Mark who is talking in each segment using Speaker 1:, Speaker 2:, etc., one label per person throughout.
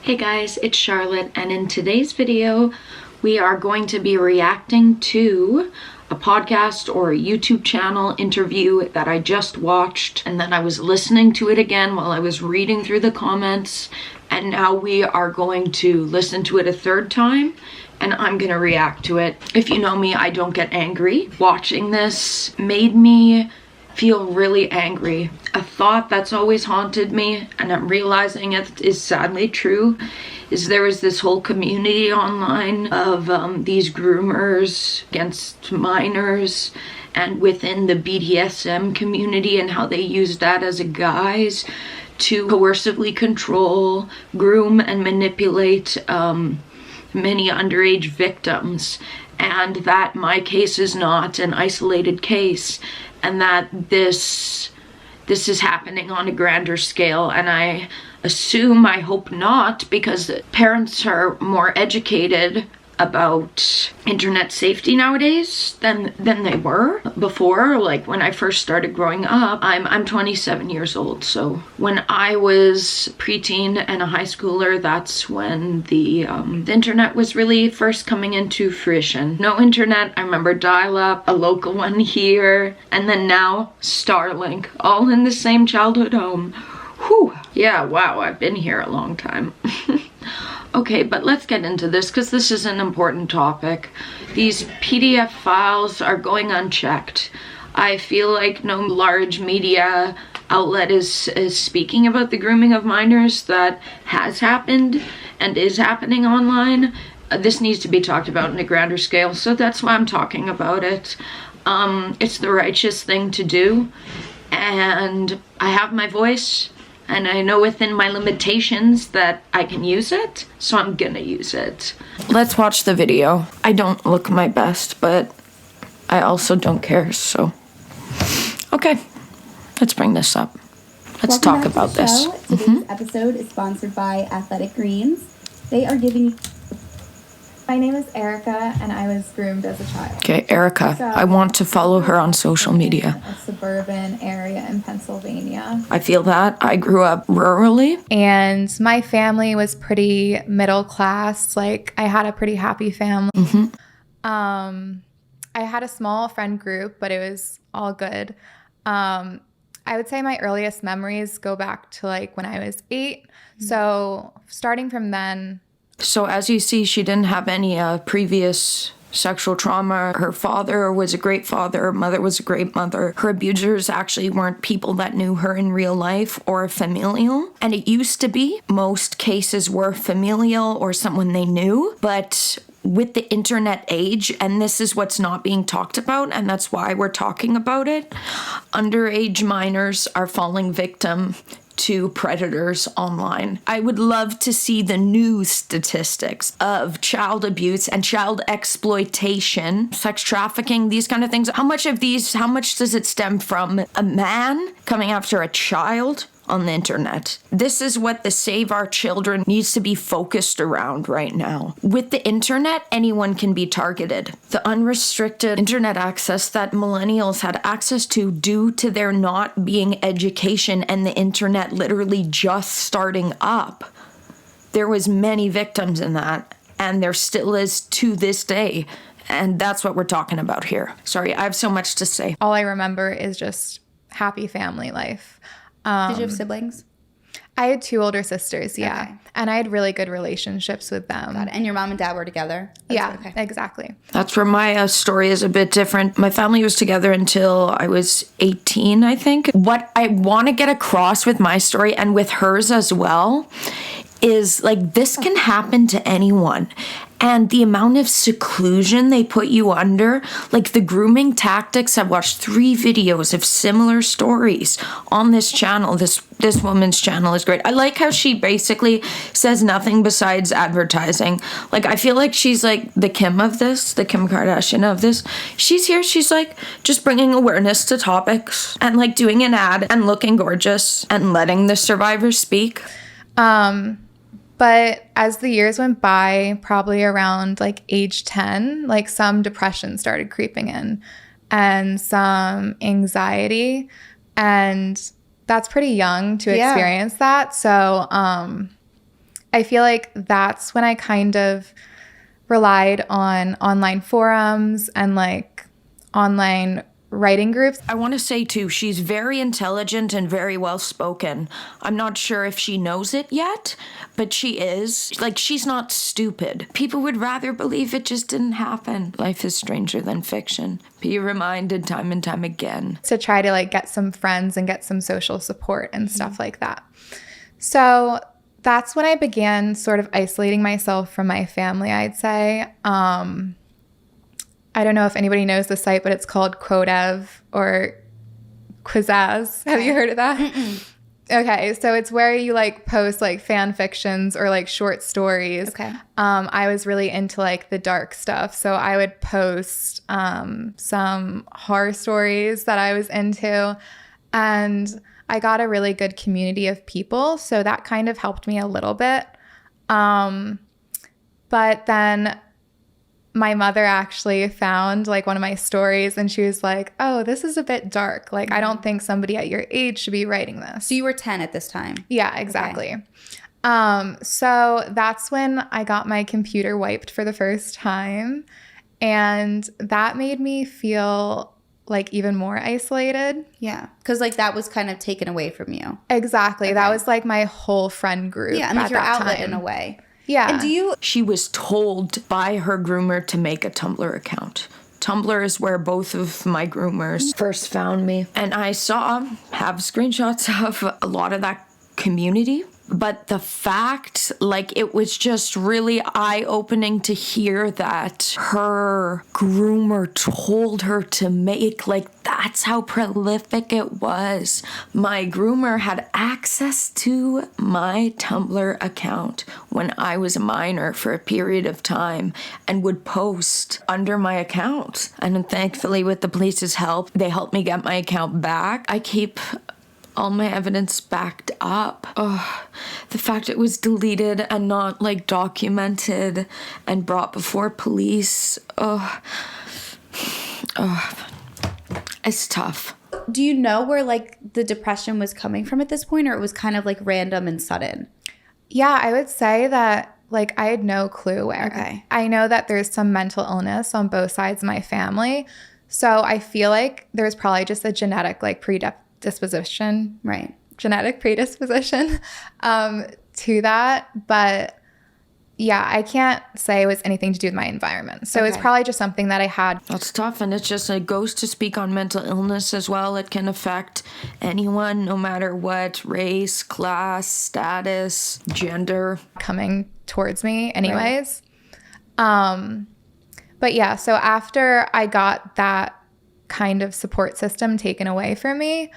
Speaker 1: Hey guys, it's Charlotte, and in today's video we are going to be reacting to a podcast or a YouTube channel interview that I just watched, and then I was listening to it again while I was reading through the comments, and now we are going to listen to it a third time and I'm gonna react to it. If you know me, I don't get angry. Watching this made me feel really angry. A thought that's always haunted me, and I'm realizing it is sadly true, is there is this whole community online of these groomers against minors, and within the BDSM community, and how they use that as a guise to coercively control, groom, and manipulate many underage victims. And that my case is not an isolated case, and that this is happening on a grander scale. And I assume, I hope not, because parents are more educated about internet safety nowadays than they were before. Like when I first started growing up, I'm 27 years old, so when I was preteen and a high schooler, that's when the internet was really first coming into fruition. No internet, I remember dial-up, a local one here, and then now Starlink, all in the same childhood home. Whew, yeah, wow, I've been here a long time. Okay, but let's get into this because this is an important topic. These PDF files are going unchecked. I feel like no large media outlet is speaking about the grooming of minors that has happened and is happening online. This needs to be talked about on a grander scale, so that's why I'm talking about it. It's the righteous thing to do, and I have my voice. And I know within my limitations that I can use it, so I'm gonna use it. Let's watch the video. I don't look my best, but I also don't care, so. Okay, let's bring this up. Let's talk about this.
Speaker 2: Today's episode is sponsored by Athletic Greens. They are giving... My name is Erica, and I was groomed as a child.
Speaker 1: Okay, Erica, I want to follow her on social media.
Speaker 2: A suburban area in Pennsylvania.
Speaker 1: I feel that. I grew up rurally.
Speaker 3: And my family was pretty middle class. Like, I had a pretty happy family. I had a small friend group, but it was all good. I would say my earliest memories go back to like when I was 8. So starting from then...
Speaker 1: So as you see, she didn't have any previous sexual trauma. Her father was a great father. Her mother was a great mother. Her abusers actually weren't people that knew her in real life or familial. And it used to be. Most cases were familial or someone they knew. But with the internet age, and this is what's not being talked about, and that's why we're talking about it, underage minors are falling victim to predators online. I would love to see the news statistics of child abuse and child exploitation, sex trafficking, these kind of things. How much does it stem from a man coming after a child on the internet? This is what the Save Our Children needs to be focused around right now. With the internet, anyone can be targeted. The unrestricted internet access that millennials had access to due to there not being education and the internet literally just starting up. There was many victims in that, and there still is to this day. And that's what we're talking about here. Sorry, I have so much to say.
Speaker 3: All I remember is just happy family life.
Speaker 2: Did you have siblings?
Speaker 3: I had 2 older sisters, yeah.
Speaker 2: Okay.
Speaker 3: And I had really good relationships with them.
Speaker 2: Got it. And your mom and dad were together?
Speaker 3: Exactly.
Speaker 1: That's where my story is a bit different. My family was together until I was 18, I think. What I want to get across with my story, and with hers as well, is like this can happen to anyone. And the amount of seclusion they put you under, like the grooming tactics, I've watched 3 videos of similar stories on this channel. This woman's channel is great. I like how she basically says nothing besides advertising. Like, I feel like she's like the Kim of this, the Kim Kardashian of this. She's here, she's like just bringing awareness to topics and like doing an ad and looking gorgeous and letting the survivors speak.
Speaker 3: But as the years went by, probably around like age 10, like some depression started creeping in and some anxiety. And that's pretty young to experience that. So I feel like that's when I kind of relied on online forums and like online writing groups.
Speaker 1: I want to say too, she's very intelligent and very well spoken. I'm not sure if she knows it yet, but she is. Like, she's not stupid. People would rather believe it just didn't happen. Life is stranger than fiction. Be reminded time and time again.
Speaker 3: To try to like get some friends and get some social support and stuff like that. So that's when I began sort of isolating myself from my family, I'd say. I don't know if anybody knows the site, but it's called Quotev or Quizazz. Have you heard of that?
Speaker 2: Mm-mm.
Speaker 3: Okay, so it's where you like post like fan fictions or like short stories.
Speaker 2: Okay.
Speaker 3: I was really into like the dark stuff, so I would post some horror stories that I was into, and I got a really good community of people, so that kind of helped me a little bit. But then my mother actually found like one of my stories and she was like, oh, this is a bit dark. Like, I don't think somebody at your age should be writing this.
Speaker 2: So you were 10 at this time?
Speaker 3: Yeah, exactly. Okay. So that's when I got my computer wiped for the first time. And that made me feel like even more isolated.
Speaker 2: Yeah. Because like that was kind of taken away from you.
Speaker 3: Exactly.
Speaker 2: Okay.
Speaker 3: That was like my whole friend group.
Speaker 2: Yeah. And like your outlet
Speaker 3: time.
Speaker 2: in a way.
Speaker 3: Yeah.
Speaker 2: And
Speaker 1: She was told by her groomer to make a Tumblr account. Tumblr is where both of my groomers first found me. And I have screenshots of a lot of that community. But the fact, like, it was just really eye-opening to hear that her groomer told her to make, like, that's how prolific it was. My groomer had access to my Tumblr account when I was a minor for a period of time and would post under my account. And thankfully, with the police's help, they helped me get my account back. I keep all my evidence backed up. The fact it was deleted and not like documented and brought before police. It's tough.
Speaker 2: do you know where like the depression was coming from at this point, or it was kind of like random and sudden?
Speaker 3: Yeah, I would say that like I had no clue where.
Speaker 2: Okay.
Speaker 3: I know that there's some mental illness on both sides of my family. So I feel like there's probably just a genetic like predisposition.
Speaker 2: Right.
Speaker 3: Genetic predisposition to that. But yeah, I can't say it was anything to do with my environment. So it's probably just something that I had.
Speaker 1: That's tough, and it goes to speak on mental illness as well. It can affect anyone, no matter what, race, class, status, gender.
Speaker 3: Coming towards me anyways. Right. But yeah, so after I got that kind of support system taken away from me,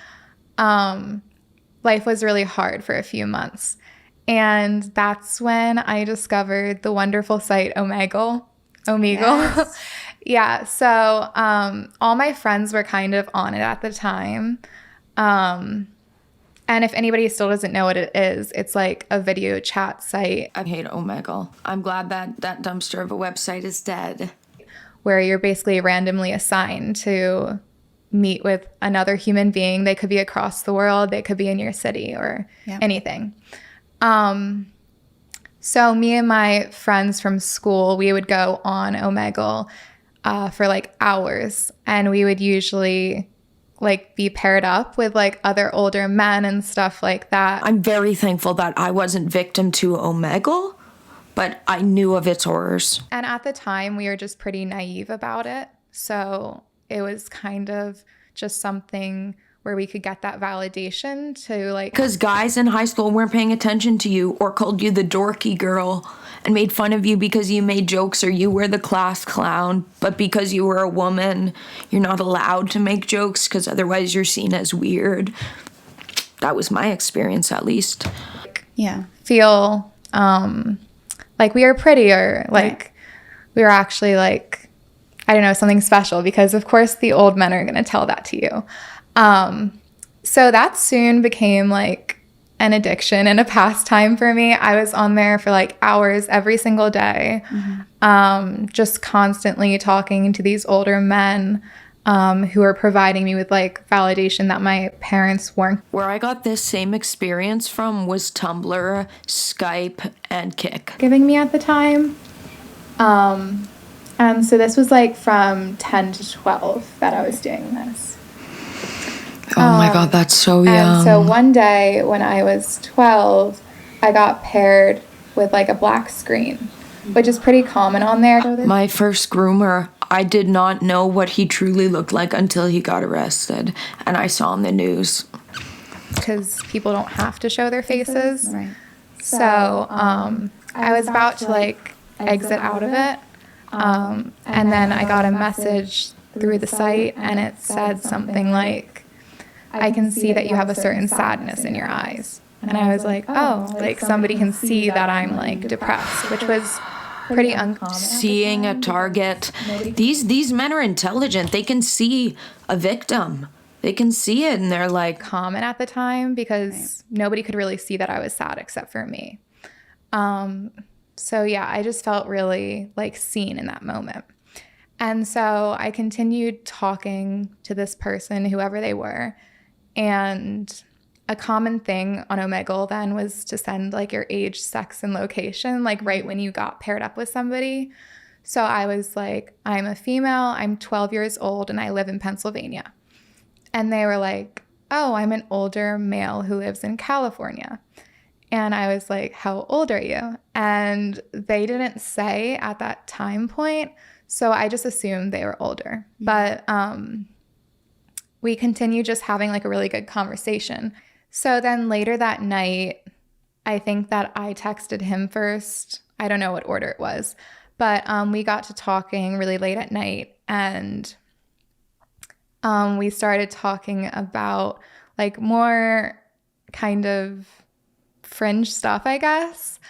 Speaker 3: life was really hard for a few months. And that's when I discovered the wonderful site Omegle.
Speaker 2: Yes.
Speaker 3: Yeah, so all my friends were kind of on it at the time. And if anybody still doesn't know what it is, it's like a video chat site.
Speaker 1: I hate Omegle. I'm glad that dumpster of a website is dead.
Speaker 3: Where you're basically randomly assigned to meet with another human being. They could be across the world. They could be in your city or anything. So me and my friends from school, we would go on Omegle for like hours, and we would usually like be paired up with like other older men and stuff like that.
Speaker 1: I'm very thankful that I wasn't victim to Omegle, but I knew of its horrors.
Speaker 3: And at the time, we were just pretty naive about it. So it was kind of just something where we could get that validation to like...
Speaker 1: Because guys in high school weren't paying attention to you or called you the dorky girl and made fun of you because you made jokes or you were the class clown. But because you were a woman, you're not allowed to make jokes because otherwise you're seen as weird. That was my experience, at least.
Speaker 2: Yeah.
Speaker 3: Feel like we were pretty, or like we were actually like, I don't know, something special, because of course the old men are going to tell that to you. So that soon became like an addiction and a pastime for me. I was on there for like hours every single day, just constantly talking to these older men, who were providing me with like validation that my parents weren't.
Speaker 1: Where I got this same experience from was Tumblr, Skype, and Kik.
Speaker 3: Giving me at the time. And so this was like from 10 to 12 that I was doing this.
Speaker 1: Oh my God, that's so young.
Speaker 3: And so one day when I was 12, I got paired with like a black screen, which is pretty common on there.
Speaker 1: My first groomer, I did not know what he truly looked like until he got arrested and I saw on the news.
Speaker 3: Because people don't have to show their faces.
Speaker 2: Right.
Speaker 3: So I was about to like exit out of it. And then I got a message through the site and it said something like, I can see that you have a certain sadness in your eyes. And I was like, oh, like somebody can see that I'm like depressed, which was pretty uncommon.
Speaker 1: Seeing a target. These men are intelligent. They can see a victim. They can see it and they're like...
Speaker 3: Common at the time because nobody could really see that I was sad except for me. So yeah, I just felt really like seen in that moment. And so I continued talking to this person, whoever they were. And a common thing on Omegle then was to send like your age, sex, and location, like right when you got paired up with somebody. So I was like, I'm a female, I'm 12 years old, and I live in Pennsylvania. And they were like, oh, I'm an older male who lives in California. And I was like, how old are you? And they didn't say at that time point. So I just assumed they were older. But we continued just having like a really good conversation. So then later that night, I think that I texted him first. I don't know what order it was. But we got to talking really late at night. And we started talking about like more kind of fringe stuff, I guess.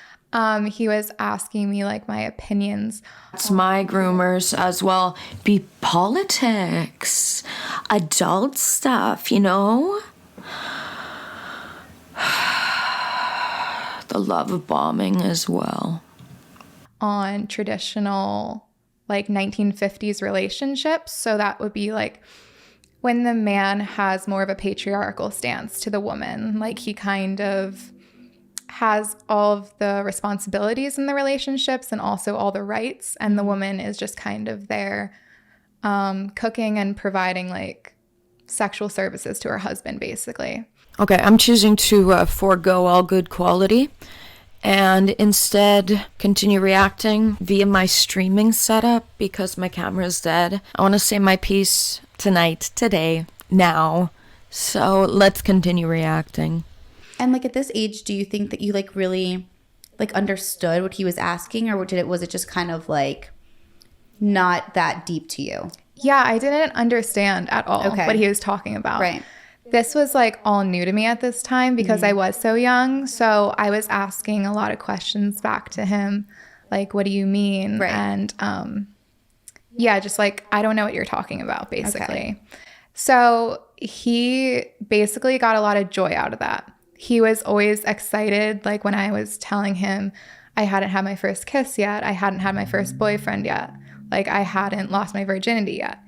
Speaker 3: He was asking me like my opinions.
Speaker 1: It's my groomers as well. Be politics, adult stuff, you know? The love of bombing as well.
Speaker 3: On traditional like 1950s relationships. So that would be like when the man has more of a patriarchal stance to the woman, like he kind of has all of the responsibilities in the relationships and also all the rights, and the woman is just kind of there cooking and providing like sexual services to her husband, basically.
Speaker 1: Okay, I'm choosing to forego all good quality and instead continue reacting via my streaming setup because my camera is dead. I want to say my piece tonight, today, now. So let's continue reacting.
Speaker 4: And like at this age, do you think that you like really like understood what he was asking, or was it just kind of like not that deep to you?
Speaker 3: Yeah, I didn't understand at all what he was talking about.
Speaker 4: Right.
Speaker 3: This was like all new to me at this time because I was so young. So I was asking a lot of questions back to him, like, what do you mean?
Speaker 4: Right.
Speaker 3: And yeah, just like, I don't know what you're talking about, basically. Okay. So he basically got a lot of joy out of that. He was always excited, like when I was telling him I hadn't had my first kiss yet, I hadn't had my first boyfriend yet, like I hadn't lost my virginity yet.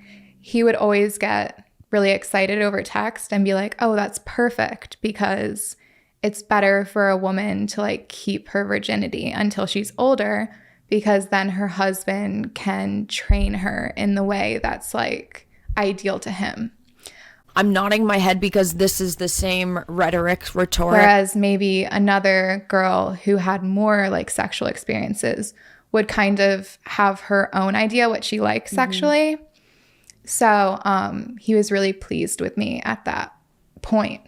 Speaker 3: He would always get really excited over text and be like, oh, that's perfect, because it's better for a woman to like keep her virginity until she's older, because then her husband can train her in the way that's like ideal to him.
Speaker 1: I'm nodding my head because this is the same rhetoric.
Speaker 3: Whereas maybe another girl who had more like sexual experiences would kind of have her own idea what she likes sexually. So he was really pleased with me at that point.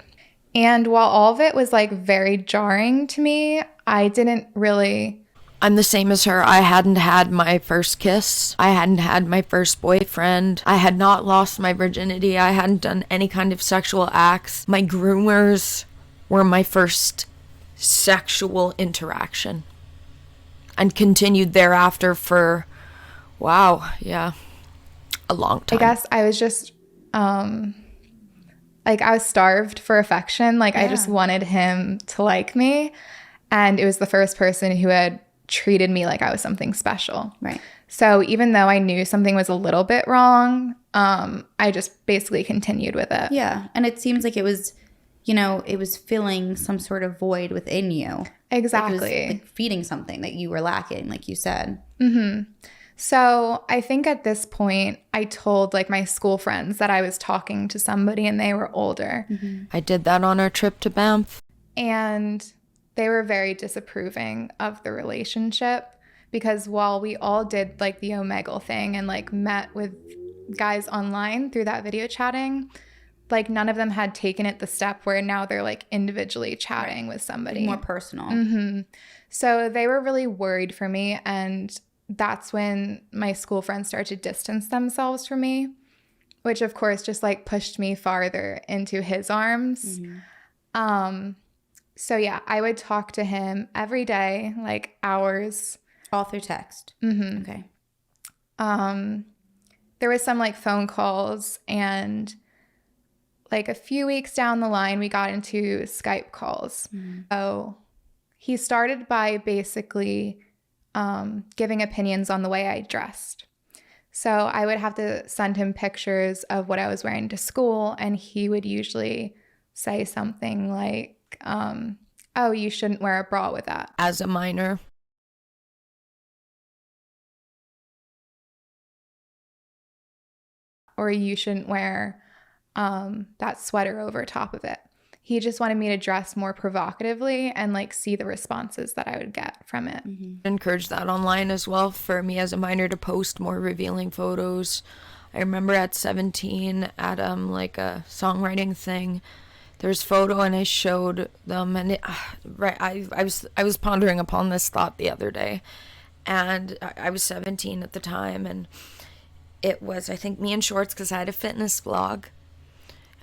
Speaker 3: And while all of it was like very jarring to me, I didn't really...
Speaker 1: I'm the same as her. I hadn't had my first kiss. I hadn't had my first boyfriend. I had not lost my virginity. I hadn't done any kind of sexual acts. My groomers were my first sexual interaction and continued thereafter for, wow, yeah, a long time.
Speaker 3: I guess I was just, like I was starved for affection. Like I just wanted him to like me. And it was the first person who had treated me like I was something special.
Speaker 4: Right.
Speaker 3: So even though I knew something was a little bit wrong, I just basically continued with it.
Speaker 4: Yeah. And it seems like it was, it was filling some sort of void within you.
Speaker 3: Exactly.
Speaker 4: Like it was like feeding something that you were lacking, like you said.
Speaker 3: Mm-hmm. So I think at this point, I told like my school friends that I was talking to somebody and they were older.
Speaker 1: Mm-hmm. I did that on our trip to Banff.
Speaker 3: And they were very disapproving of the relationship because while we all did like the Omegle thing and like met with guys online through that video chatting, like none of them had taken it the step where now they're like individually chatting with somebody.
Speaker 4: More personal.
Speaker 3: Mm-hmm. So they were really worried for me, and that's when my school friends started to distance themselves from me, which of course just like pushed me farther into his arms. Mm-hmm. So yeah, I would talk to him every day, like hours.
Speaker 4: All through text.
Speaker 3: Mm-hmm.
Speaker 4: Okay.
Speaker 3: There was some like phone calls, and like a few weeks down the line, we got into Skype calls. Mm-hmm. So he started by basically giving opinions on the way I dressed. So I would have to send him pictures of what I was wearing to school, and he would usually say something like, oh, you shouldn't wear a bra with that.
Speaker 1: As a minor.
Speaker 3: Or you shouldn't wear that sweater over top of it. He just wanted me to dress more provocatively and like see the responses that I would get from it.
Speaker 1: Mm-hmm. Encourage that online as well for me as a minor to post more revealing photos. I remember at 17 at like a songwriting thing, there's photo and I showed them, and I was pondering upon this thought the other day, and I was 17 at the time, and it was, I think, me in shorts because I had a fitness vlog.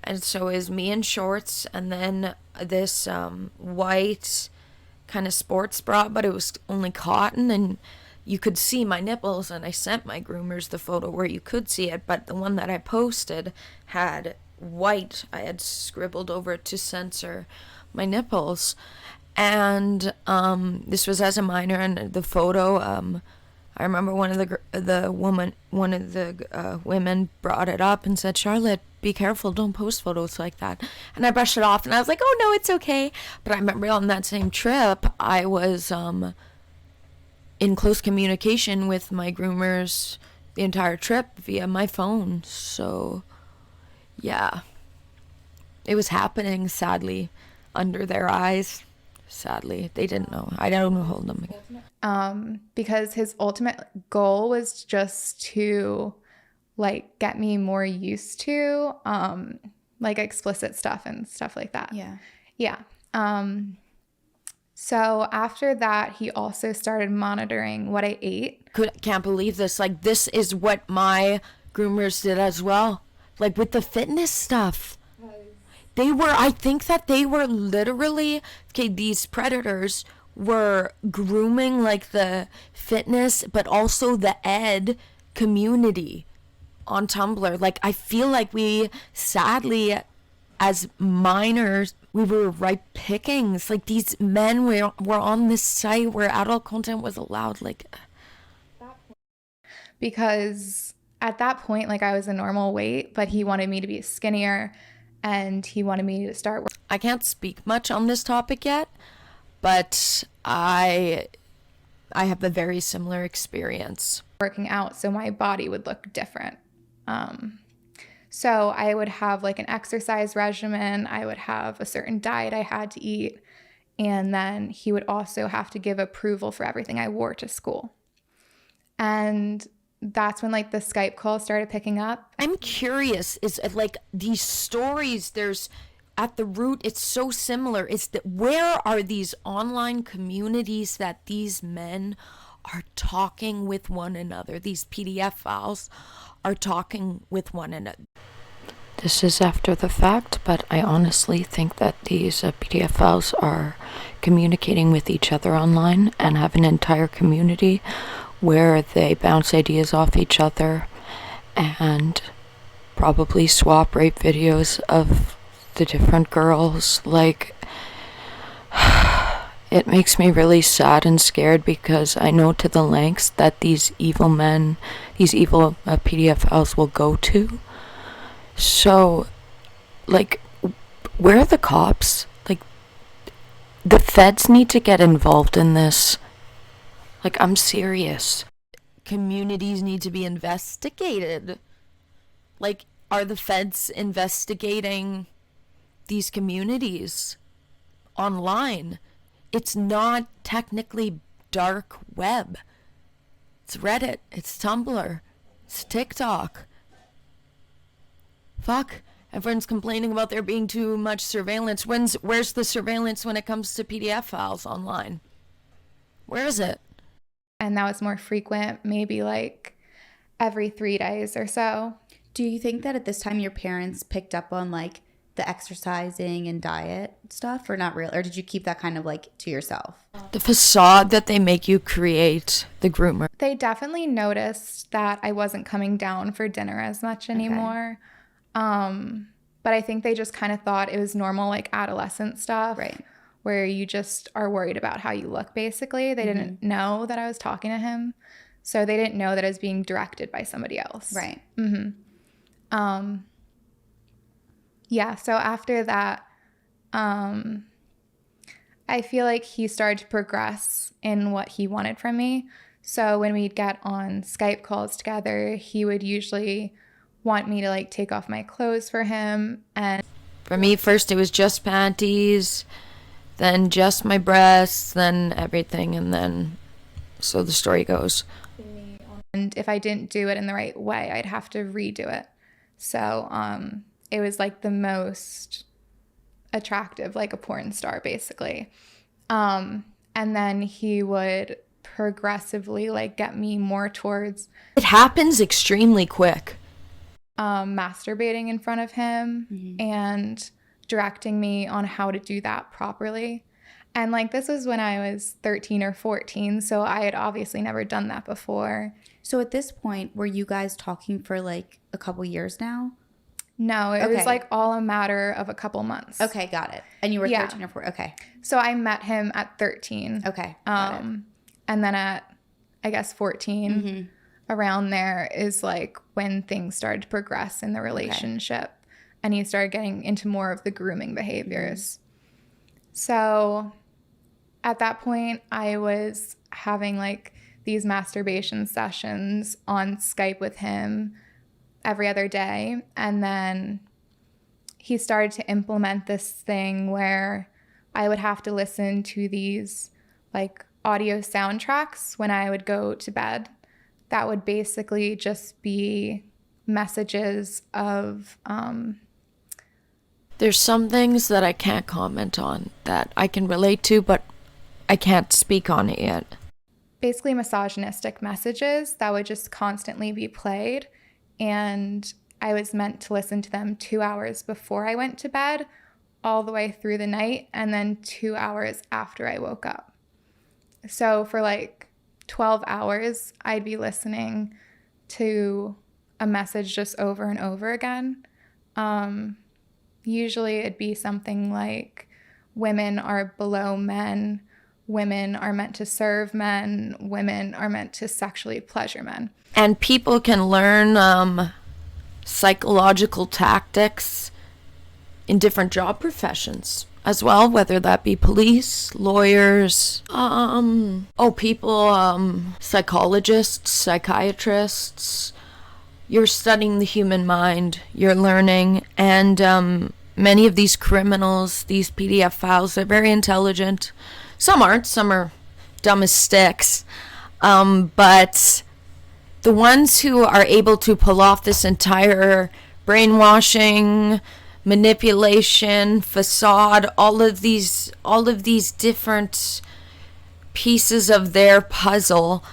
Speaker 1: And so it was me in shorts and then this white kind of sports bra, but it was only cotton and you could see my nipples. And I sent my groomers the photo where you could see it, but the one that I posted had white. I had scribbled over it to censor my nipples. And this was as a minor, and the photo, I remember one of the women brought it up and said, Charlotte, be careful, don't post photos like that. And I brushed it off and I was like, oh no, it's okay. But I remember on that same trip, I was in close communication with my groomers the entire trip via my phone. So yeah, it was happening, sadly, under their eyes. Sadly, they didn't know. I don't hold them again.
Speaker 3: Because his ultimate goal was just to like get me more used to like explicit stuff and stuff like that. Yeah. So after that, he also started monitoring what I ate.
Speaker 1: Can't believe this. Like, this is what my groomers did as well. Like with the fitness stuff. I think that they were literally, these predators were grooming like the fitness, but also the ed community on Tumblr. Like, I feel like we, sadly, as minors, we were ripe pickings. Like, these men were on this site where adult content was allowed. Like,
Speaker 3: because at that point, like, I was a normal weight, but he wanted me to be skinnier. And he wanted me to start working.
Speaker 1: I can't speak much on this topic yet, but I have a very similar experience.
Speaker 3: Working out so my body would look different. So I would have like an exercise regimen. I would have a certain diet I had to eat. And then he would also have to give approval for everything I wore to school. And that's when like the Skype call started picking up.
Speaker 1: I'm curious, is like these stories, there's at the root, it's so similar. It's that where are these online communities that these men are talking with one another? These PDF files are talking with one another. This is after the fact, but I honestly think that these PDF files are communicating with each other online and have an entire community where they bounce ideas off each other and probably swap rape videos of the different girls. Like, It makes me really sad and scared because I know to the lengths that these evil men, these evil PDFLs will go to. So, like, where are the cops? Like, the feds need to get involved in this. Like, I'm serious. Communities need to be investigated. Like, are the feds investigating these communities online? It's not technically dark web. It's Reddit, it's Tumblr, it's TikTok. Fuck, everyone's complaining about there being too much surveillance. Where's the surveillance when it comes to PDF files online? Where is it?
Speaker 3: And that was more frequent, maybe like every 3 days or so.
Speaker 4: Do you think that at this time your parents picked up on like the exercising and diet stuff, or not really? Or did you keep that kind of like to yourself?
Speaker 1: The facade that they make you create, the groomer.
Speaker 3: They definitely noticed that I wasn't coming down for dinner as much anymore. But I think they just kind of thought it was normal, like adolescent stuff.
Speaker 4: Right.
Speaker 3: Where you just are worried about how you look, basically. They didn't know that I was talking to him. So they didn't know that I was being directed by somebody else.
Speaker 4: Right.
Speaker 3: Yeah, so after that, I feel like he started to progress in what he wanted from me. So when we'd get on Skype calls together, he would usually want me to like take off my clothes for him. And
Speaker 1: for me, first it was just panties, then just my breasts, then everything, and then so the story goes.
Speaker 3: And if I didn't do it in the right way, I'd have to redo it. So it was like the most attractive, like a porn star, basically. And then he would progressively like get me more towards
Speaker 1: it happens extremely quick.
Speaker 3: Masturbating in front of him and directing me on how to do that properly. And like this was when I was 13 or 14, so I had obviously never done that before.
Speaker 4: So at this point, were you guys talking for like a couple years now?
Speaker 3: No, it was like all a matter of a couple months.
Speaker 4: Okay, got it. And you were 13 or 14. Okay.
Speaker 3: So I met him at 13.
Speaker 4: Okay.
Speaker 3: And then at, I guess, 14, around there is like when things started to progress in the relationship. And he started getting into more of the grooming behaviors. So at that point, I was having like these masturbation sessions on Skype with him every other day. And then he started to implement this thing where I would have to listen to these like audio soundtracks when I would go to bed. That would basically just be messages of
Speaker 1: there's some things that I can't comment on that I can relate to, but I can't speak on it yet.
Speaker 3: Basically misogynistic messages that would just constantly be played. And I was meant to listen to them 2 hours before I went to bed, all the way through the night, and then 2 hours after I woke up. So for like 12 hours, I'd be listening to a message just over and over again. Usually it'd be something like women are below men, women are meant to serve men, women are meant to sexually pleasure men.
Speaker 1: And people can learn psychological tactics in different job professions as well, whether that be police, lawyers, psychologists, psychiatrists. You're studying the human mind, you're learning, and many of these criminals, these PDF files, they're very intelligent. Some aren't, some are dumb as sticks. But the ones who are able to pull off this entire brainwashing, manipulation, facade, all of these different pieces of their puzzle,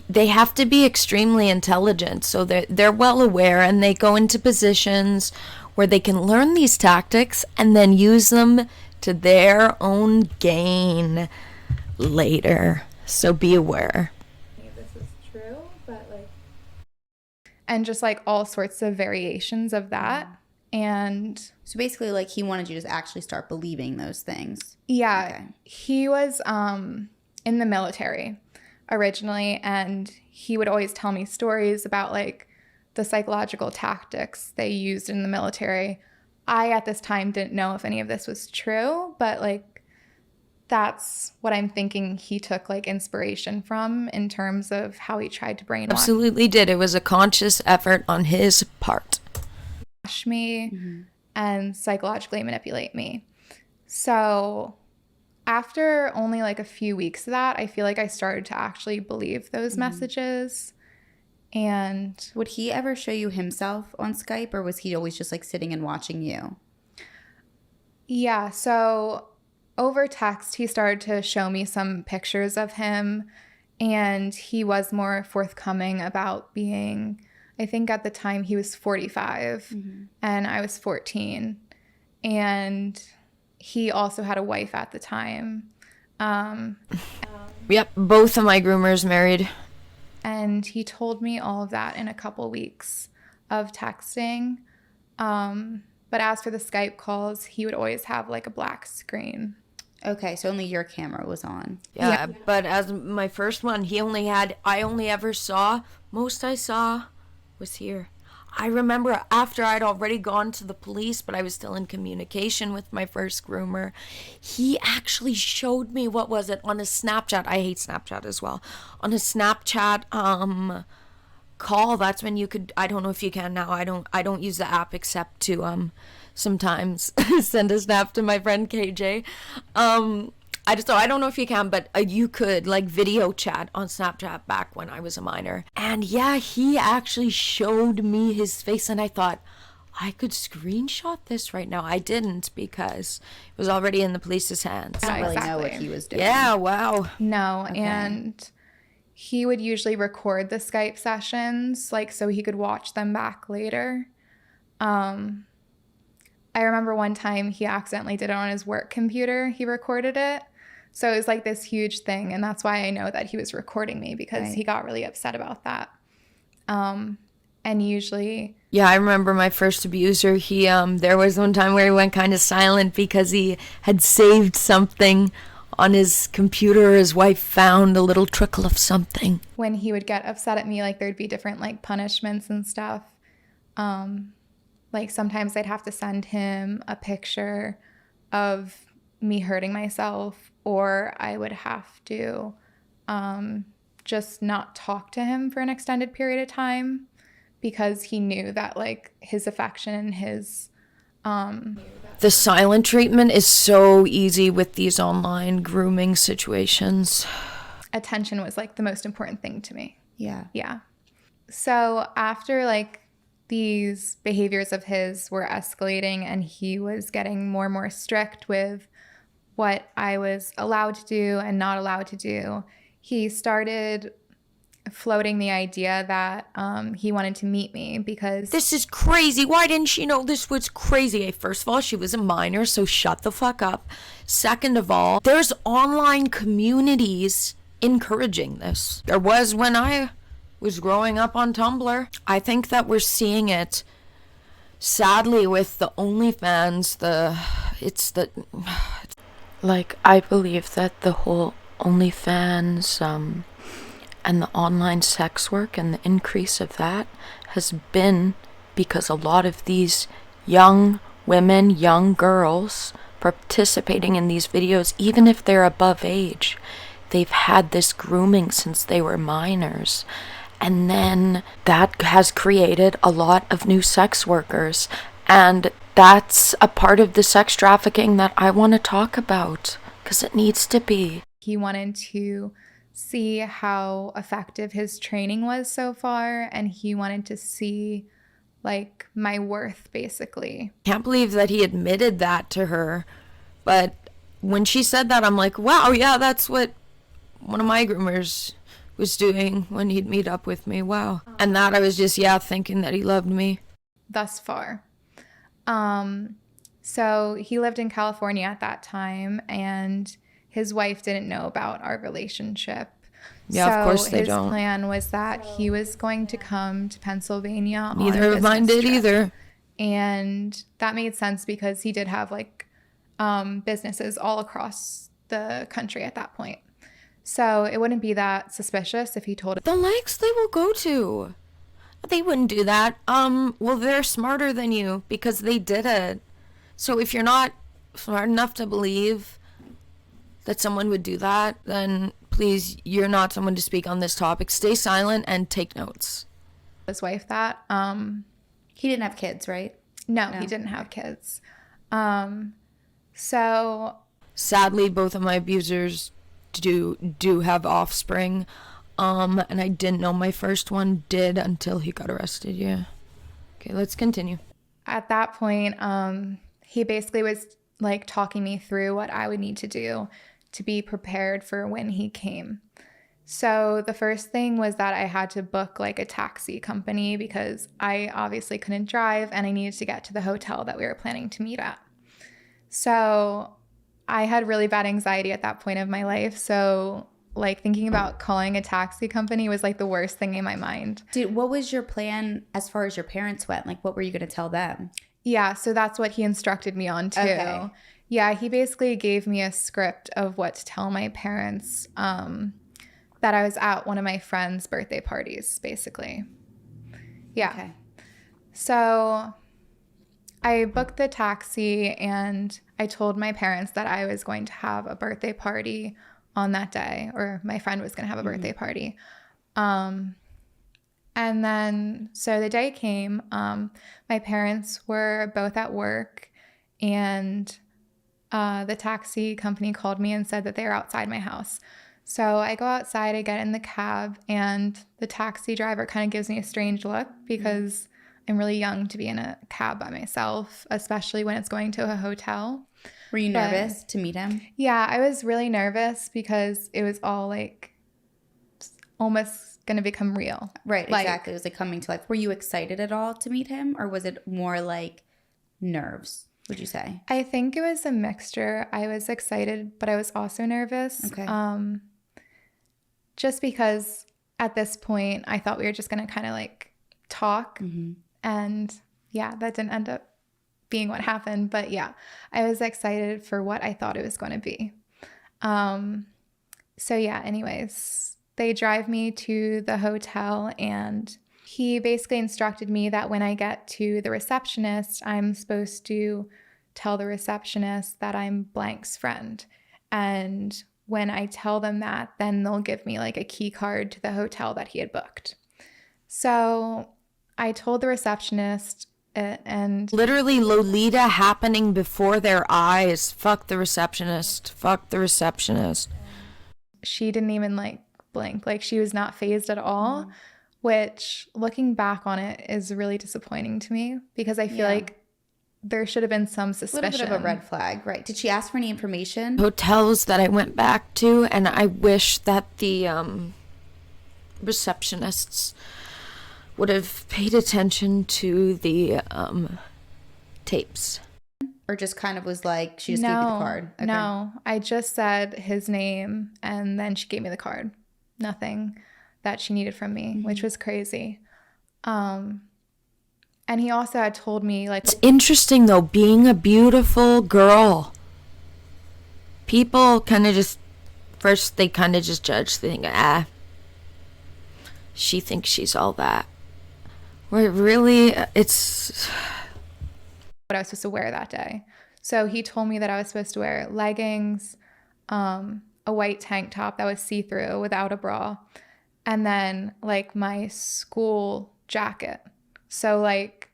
Speaker 1: they have to be extremely intelligent. So they're well aware, and they go into positions where they can learn these tactics and then use them to their own gain later. So be aware.
Speaker 3: This is true, but like, and just like all sorts of variations of that. And
Speaker 4: So basically, like, he wanted you to actually start believing those things.
Speaker 3: yeah,
Speaker 4: Okay.
Speaker 3: he was in the military originally, and he would always tell me stories about like the psychological tactics they used in the military. I at this time didn't know if any of this was true, but like that's what I'm thinking he took like inspiration from in terms of how he tried to brainwash
Speaker 1: Absolutely did. It was a conscious effort on his part.
Speaker 3: me and psychologically manipulate me. So after only like a few weeks of that, I feel like I started to actually believe those messages. And
Speaker 4: Would he ever show you himself on Skype, or was he always just like sitting and watching you?
Speaker 3: yeah, so over text, he started to show me some pictures of him, and he was more forthcoming about being, I think at the time he was 45 and I was 14. And he also had a wife at the time.
Speaker 1: Yep, both of my groomers married.
Speaker 3: And he told me all of that in a couple weeks of texting. But as for the Skype calls, he would always have like a black screen.
Speaker 4: Okay, so only your camera was on.
Speaker 1: Yeah, but as my first one, I only ever saw, most I saw was here. I remember after I'd already gone to the police, but I was still in communication with my first groomer, he actually showed me, what was it, on a Snapchat. I hate Snapchat as well. On a Snapchat call, that's when you could, I don't know if you can now. I don't use the app except to sometimes send a snap to my friend KJ. I don't know if you can, but you could like video chat on Snapchat back when I was a minor. And yeah, he actually showed me his face, and I thought I could screenshot this right now. I didn't, because it was already in the police's hands.
Speaker 4: I don't really know
Speaker 3: Exactly.
Speaker 4: what he was doing.
Speaker 1: Yeah, wow.
Speaker 3: No, and he would usually record the Skype sessions, like so he could watch them back later. I remember one time he accidentally did it on his work computer. He recorded it. So it was like this huge thing, and that's why I know that he was recording me, because he got really upset about that. And usually...
Speaker 1: Yeah, I remember my first abuser. He there was one time where he went kind of silent because he had saved something on his computer. His wife found a little trickle of something.
Speaker 3: When he would get upset at me, like there'd be different like punishments and stuff. Like sometimes I'd have to send him a picture of me hurting myself, or I would have to just not talk to him for an extended period of time, because he knew that like his affection and his
Speaker 1: The silent treatment is so easy with these online grooming situations.
Speaker 3: attention was like the most important thing to me.
Speaker 4: Yeah.
Speaker 3: Yeah. So after like these behaviors of his were escalating and he was getting more and more strict with what I was allowed to do and not allowed to do, he started floating the idea that he wanted to meet me because...
Speaker 1: This is crazy. Why didn't she know this was crazy? First of all, she was a minor, so shut the fuck up. Second of all, there's online communities encouraging this. There was when I was growing up on Tumblr. I think that we're seeing it, sadly, with the OnlyFans. I believe that the whole OnlyFans and the online sex work and the increase of that has been because a lot of these young women, young girls participating in these videos, even if they're above age, they've had this grooming since they were minors. And then that has created a lot of new sex workers. And that's a part of the sex trafficking that I want to talk about, because it needs to be.
Speaker 3: He wanted to see how effective his training was so far, and he wanted to see like my worth, basically.
Speaker 1: Can't believe that he admitted that to her. But when she said that, I'm like, wow, yeah, that's what one of my groomers was doing when he'd meet up with me. Wow. And that I was just, thinking that he loved me.
Speaker 3: Thus far. So he lived in California at that time, and his wife didn't know about our relationship.
Speaker 1: Yeah,
Speaker 3: so
Speaker 1: of course they
Speaker 3: his
Speaker 1: don't.
Speaker 3: plan was that he was going to come to Pennsylvania.
Speaker 1: Neither of mine did either.
Speaker 3: And that made sense because he did have like businesses all across the country at that point. So it wouldn't be that suspicious if he told it.
Speaker 1: The lengths they will go to. They wouldn't do that. Well, they're smarter than you because they did it. So if you're not smart enough to believe that someone would do that, then please, you're not someone to speak on this topic. Stay silent and take notes.
Speaker 3: His wife that.
Speaker 4: He didn't have kids, right?
Speaker 3: No, he didn't have kids. So
Speaker 1: sadly, both of my abusers do have offspring. And I didn't know my first one did until he got arrested. Yeah. Okay, let's continue.
Speaker 3: At that point, he basically was like talking me through what I would need to do to be prepared for when he came. So the first thing was that I had to book like a taxi company because I obviously couldn't drive and I needed to get to the hotel that we were planning to meet at. So I had really bad anxiety at that point of my life. So like thinking about calling a taxi company was like the worst thing in my mind.
Speaker 4: Dude, what was your plan as far as your parents went? Like, what were you going to tell them?
Speaker 3: Yeah, so that's what he instructed me on too.
Speaker 4: Okay.
Speaker 3: Yeah, he basically gave me a script of what to tell my parents that I was at one of my friends' birthday parties, basically. Yeah.
Speaker 4: Okay.
Speaker 3: So I booked the taxi and I told my parents that I was going to have a birthday party on that day, or my friend was going to have a birthday party. And then, so the day came, my parents were both at work and the taxi company called me and said that they were outside my house. So I go outside, I get in the cab, and the taxi driver kind of gives me a strange look because I'm really young to be in a cab by myself, especially when it's going to a hotel.
Speaker 4: Were you nervous to meet him?
Speaker 3: Yeah, I was really nervous because it was all like almost going to become real.
Speaker 4: Right, exactly. It was like coming to life. Were you excited at all to meet him, or was it more like nerves, would you say?
Speaker 3: I think it was a mixture. I was excited, but I was also nervous.
Speaker 4: Okay.
Speaker 3: Just because at this point, I thought we were just going to kind of like talk. And yeah, that didn't end up being what happened. But yeah, I was excited for what I thought it was going to be. So yeah, anyways, they drive me to the hotel and he basically instructed me that when I get to the receptionist, I'm supposed to tell the receptionist that I'm blank's friend. And when I tell them that, then they'll give me like a key card to the hotel that he had booked. So I told the receptionist and
Speaker 1: literally Lolita happening before their eyes. Fuck the receptionist. Fuck the receptionist.
Speaker 3: She didn't even like blink. Like she was not fazed at all, which looking back on it is really disappointing to me because I feel like there should have been some suspicion.
Speaker 4: A little bit of a red flag, right? Did she ask for any information?
Speaker 1: Hotels that I went back to, and I wish that the receptionists would have paid attention to the tapes.
Speaker 4: Or just kind of was like, she just gave you the card? Okay.
Speaker 3: No, I just said his name and then she gave me the card. Nothing that she needed from me, which was crazy. And he also had told me like...
Speaker 1: It's interesting though, being a beautiful girl. People kind of just... First, they kind of just judge. They think, she thinks she's all that. Where really, it's...
Speaker 3: What I was supposed to wear that day. So he told me that I was supposed to wear leggings, a white tank top that was see-through without a bra, and then like my school jacket. So like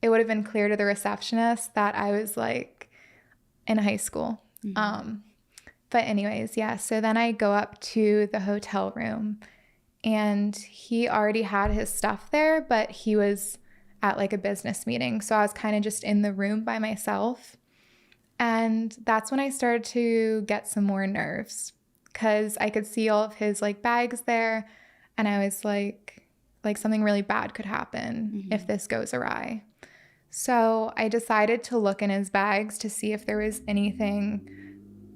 Speaker 3: it would have been clear to the receptionist that I was like in high school. But anyways, yeah. So then I go up to the hotel room and he already had his stuff there, but he was at like a business meeting. So I was kind of just in the room by myself. And that's when I started to get some more nerves because I could see all of his like bags there. And I was like something really bad could happen if this goes awry. So I decided to look in his bags to see if there was anything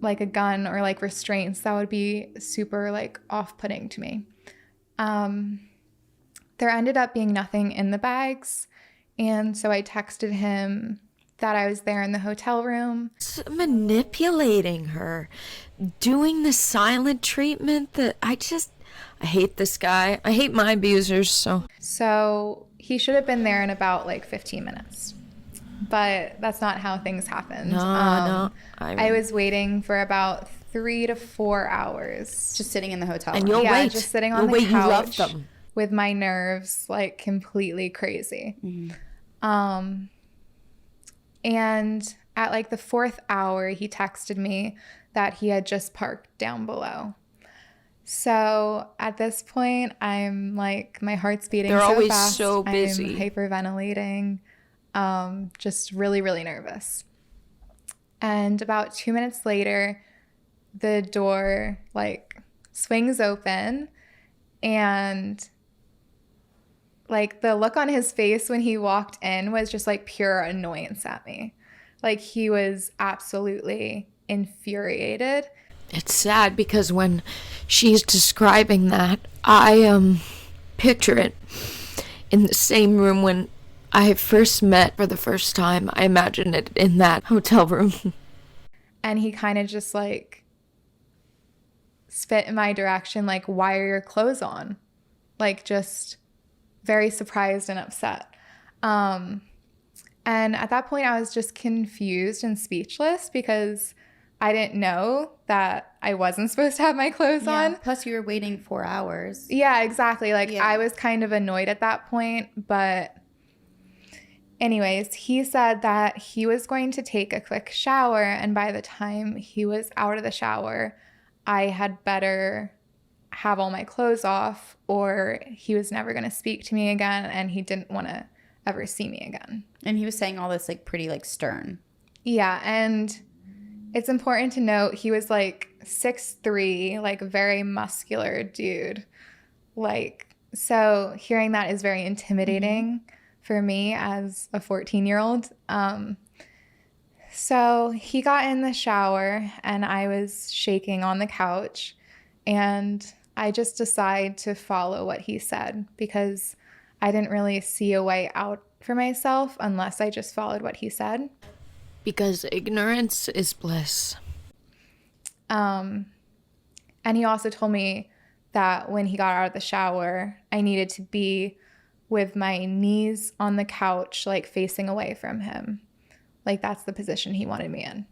Speaker 3: like a gun or like restraints that would be super like off-putting to me. There ended up being nothing in the bags. And so I texted him that I was there in the hotel room.
Speaker 1: Manipulating her, doing the silent treatment that I hate this guy. I hate my abusers.
Speaker 3: So he should have been there in about like 15 minutes. But that's not how things happened.
Speaker 1: No.
Speaker 3: I was waiting for about 3 to 4 hours.
Speaker 4: Just sitting in the hotel
Speaker 1: And
Speaker 4: room.
Speaker 1: you'll wait.
Speaker 3: Just sitting on the
Speaker 1: You love
Speaker 3: couch
Speaker 1: them.
Speaker 3: with my nerves like completely crazy. And at like the 4th hour, he texted me that he had just parked down below. So at this point, I'm like, my heart's beating
Speaker 1: They're
Speaker 3: so
Speaker 1: always
Speaker 3: fast.
Speaker 1: so busy.
Speaker 3: I'm hyperventilating, just really, really nervous. And about 2 minutes later, the door like swings open, and like the look on his face when he walked in was just like pure annoyance at me. Like he was absolutely infuriated.
Speaker 1: It's sad because when she's describing that, I picture it in the same room when I first met for the first time. I imagine it in that hotel room.
Speaker 3: And he kind of just like spit in my direction, like, why are your clothes on? Like, just very surprised and upset. And at that point, I was just confused and speechless because I didn't know that I wasn't supposed to have my clothes on.
Speaker 4: Plus, you were waiting 4 hours.
Speaker 3: Yeah, exactly. Like, I was kind of annoyed at that point. But anyways, he said that he was going to take a quick shower. And by the time he was out of the shower, I had better have all my clothes off, or he was never going to speak to me again, and he didn't want to ever see me again.
Speaker 4: And he was saying all this like pretty like stern.
Speaker 3: Yeah, and it's important to note he was like 6'3", like very muscular dude. Like, so hearing that is very intimidating for me as a 14-year-old. So he got in the shower and I was shaking on the couch, and I just decided to follow what he said because I didn't really see a way out for myself unless I just followed what he said.
Speaker 1: Because ignorance is bliss.
Speaker 3: And he also told me that when he got out of the shower, I needed to be with my knees on the couch, like facing away from him. Like that's the position he wanted me in.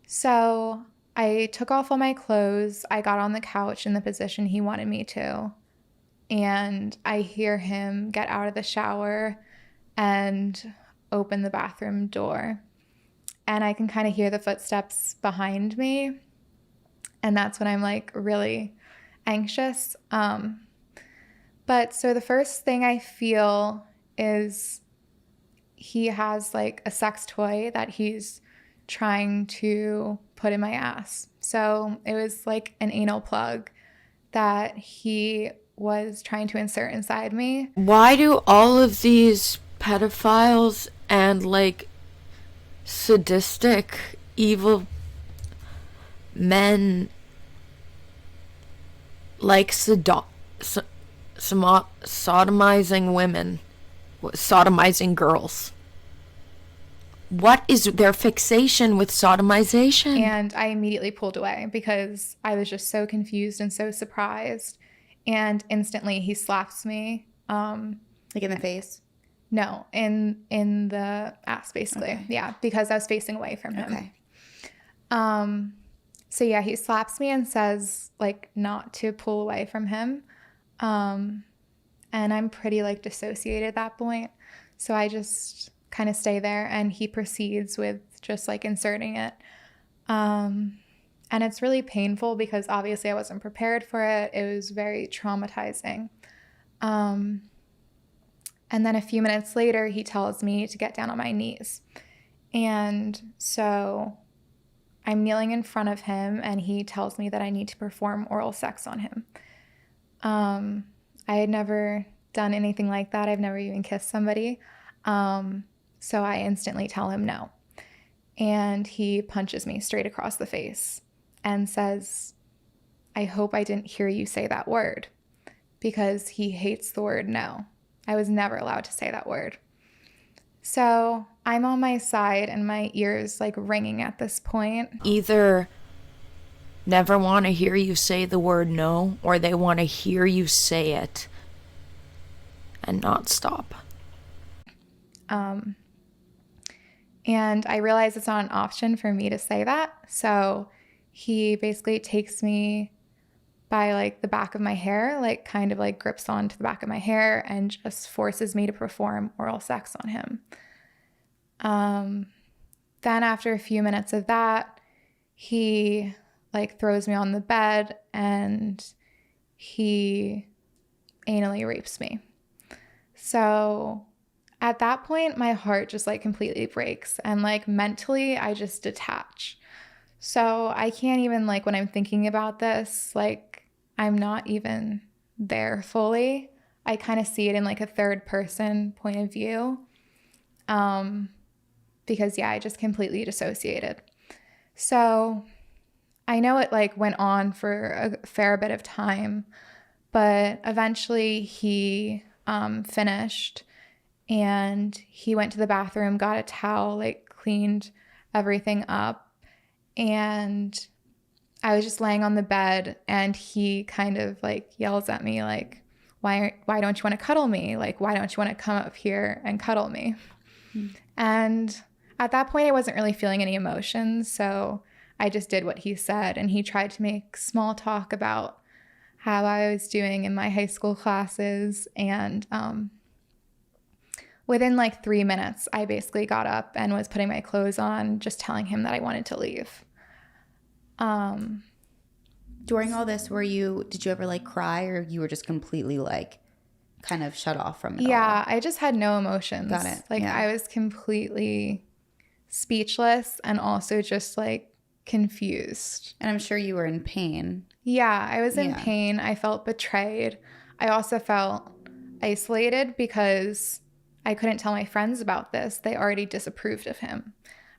Speaker 3: So I took off all my clothes. I got on the couch in the position he wanted me to. And I hear him get out of the shower and open the bathroom door. And I can kind of hear the footsteps behind me. And that's when I'm like really anxious. But so the first thing I feel is he has like a sex toy that he's trying to put in my ass. So it was like an anal plug that he was trying to insert inside me.
Speaker 1: Why do all of these pedophiles and like sadistic, evil men like sodomizing women, sodomizing girls? What is their fixation with sodomization?
Speaker 3: And I immediately pulled away because I was just so confused and so surprised. And instantly he slaps me.
Speaker 4: Like in the face?
Speaker 3: No, in the ass, basically. Okay. Yeah, because I was facing away from him.
Speaker 4: Okay.
Speaker 3: So yeah, he slaps me and says like not to pull away from him. And I'm pretty like dissociated at that point. So I just kind of stay there, and he proceeds with just like inserting it. And it's really painful because obviously I wasn't prepared for it. It was very traumatizing. And then a few minutes later, he tells me to get down on my knees. And so I'm kneeling in front of him, and he tells me that I need to perform oral sex on him. I had never done anything like that. I've never even kissed somebody. So I instantly tell him no. And he punches me straight across the face and says, "I hope I didn't hear you say that word," because he hates the word no. I was never allowed to say that word. So I'm on my side and my ears like ringing at this point.
Speaker 1: Either never want to hear you say the word no, or they want to hear you say it and not stop.
Speaker 3: And I realize it's not an option for me to say that. So he basically takes me by like the back of my hair, like kind of like grips onto the back of my hair and just forces me to perform oral sex on him. Then after a few minutes of that, he like throws me on the bed and he anally rapes me. So at that point, my heart just like completely breaks and like mentally I just detach. So I can't even like when I'm thinking about this, like I'm not even there fully. I kind of see it in like a third person point of view. Because I just completely dissociated. So I know it like went on for a fair bit of time, but eventually he finished and he went to the bathroom, got a towel, like cleaned everything up. And I was just laying on the bed and he kind of like yells at me like, why don't you want to cuddle me? Like, why don't you want to come up here and cuddle me? And at that point, I wasn't really feeling any emotions. So I just did what he said. And he tried to make small talk about how I was doing in my high school classes. And within like 3 minutes, I basically got up and was putting my clothes on, just telling him that I wanted to leave.
Speaker 4: During all this, did you ever like cry, or you were just completely like kind of shut off from it all?
Speaker 3: Yeah, I just had no emotions.
Speaker 4: Got it.
Speaker 3: Like
Speaker 4: Yeah.
Speaker 3: I was completely speechless and also just like confused.
Speaker 4: And I'm sure you were in pain.
Speaker 3: Yeah, I was in
Speaker 4: Yeah.
Speaker 3: pain. I felt betrayed. I also felt isolated because I couldn't tell my friends about this. They already disapproved of him.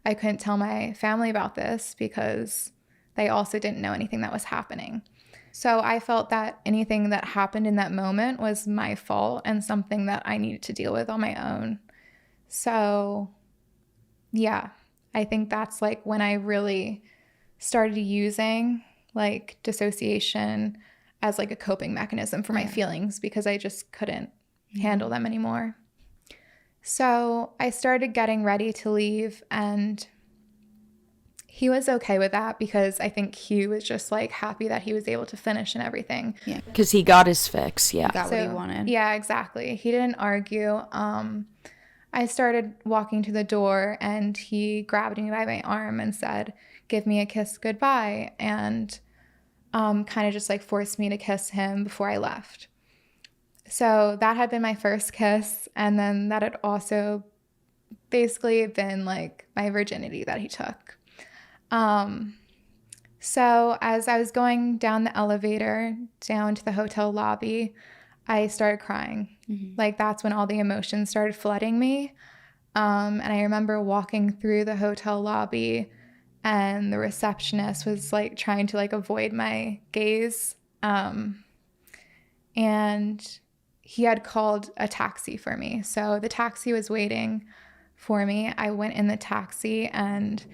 Speaker 3: I couldn't tell my family about this because they also didn't know anything that was happening. So I felt that anything that happened in that moment was my fault and something that I needed to deal with on my own. So yeah, I think that's like when I really started using like dissociation as like a coping mechanism for my feelings because I just couldn't handle them anymore. So I started getting ready to leave and he was okay with that because I think he was just like happy that he was able to finish and everything.
Speaker 4: Yeah.
Speaker 1: Because he got his fix, yeah.
Speaker 4: Got what he wanted.
Speaker 3: Yeah, exactly. He didn't argue. I started walking to the door and he grabbed me by my arm and said, "Give me a kiss goodbye," and kind of just like forced me to kiss him before I left. So that had been my first kiss, and then that had also basically been like my virginity that he took. So as I was going down the elevator down to the hotel lobby, I started crying. Mm-hmm. Like that's when all the emotions started flooding me. And I remember walking through the hotel lobby and the receptionist was like trying to like avoid my gaze. And he had called a taxi for me. So the taxi was waiting for me. I went in the taxi and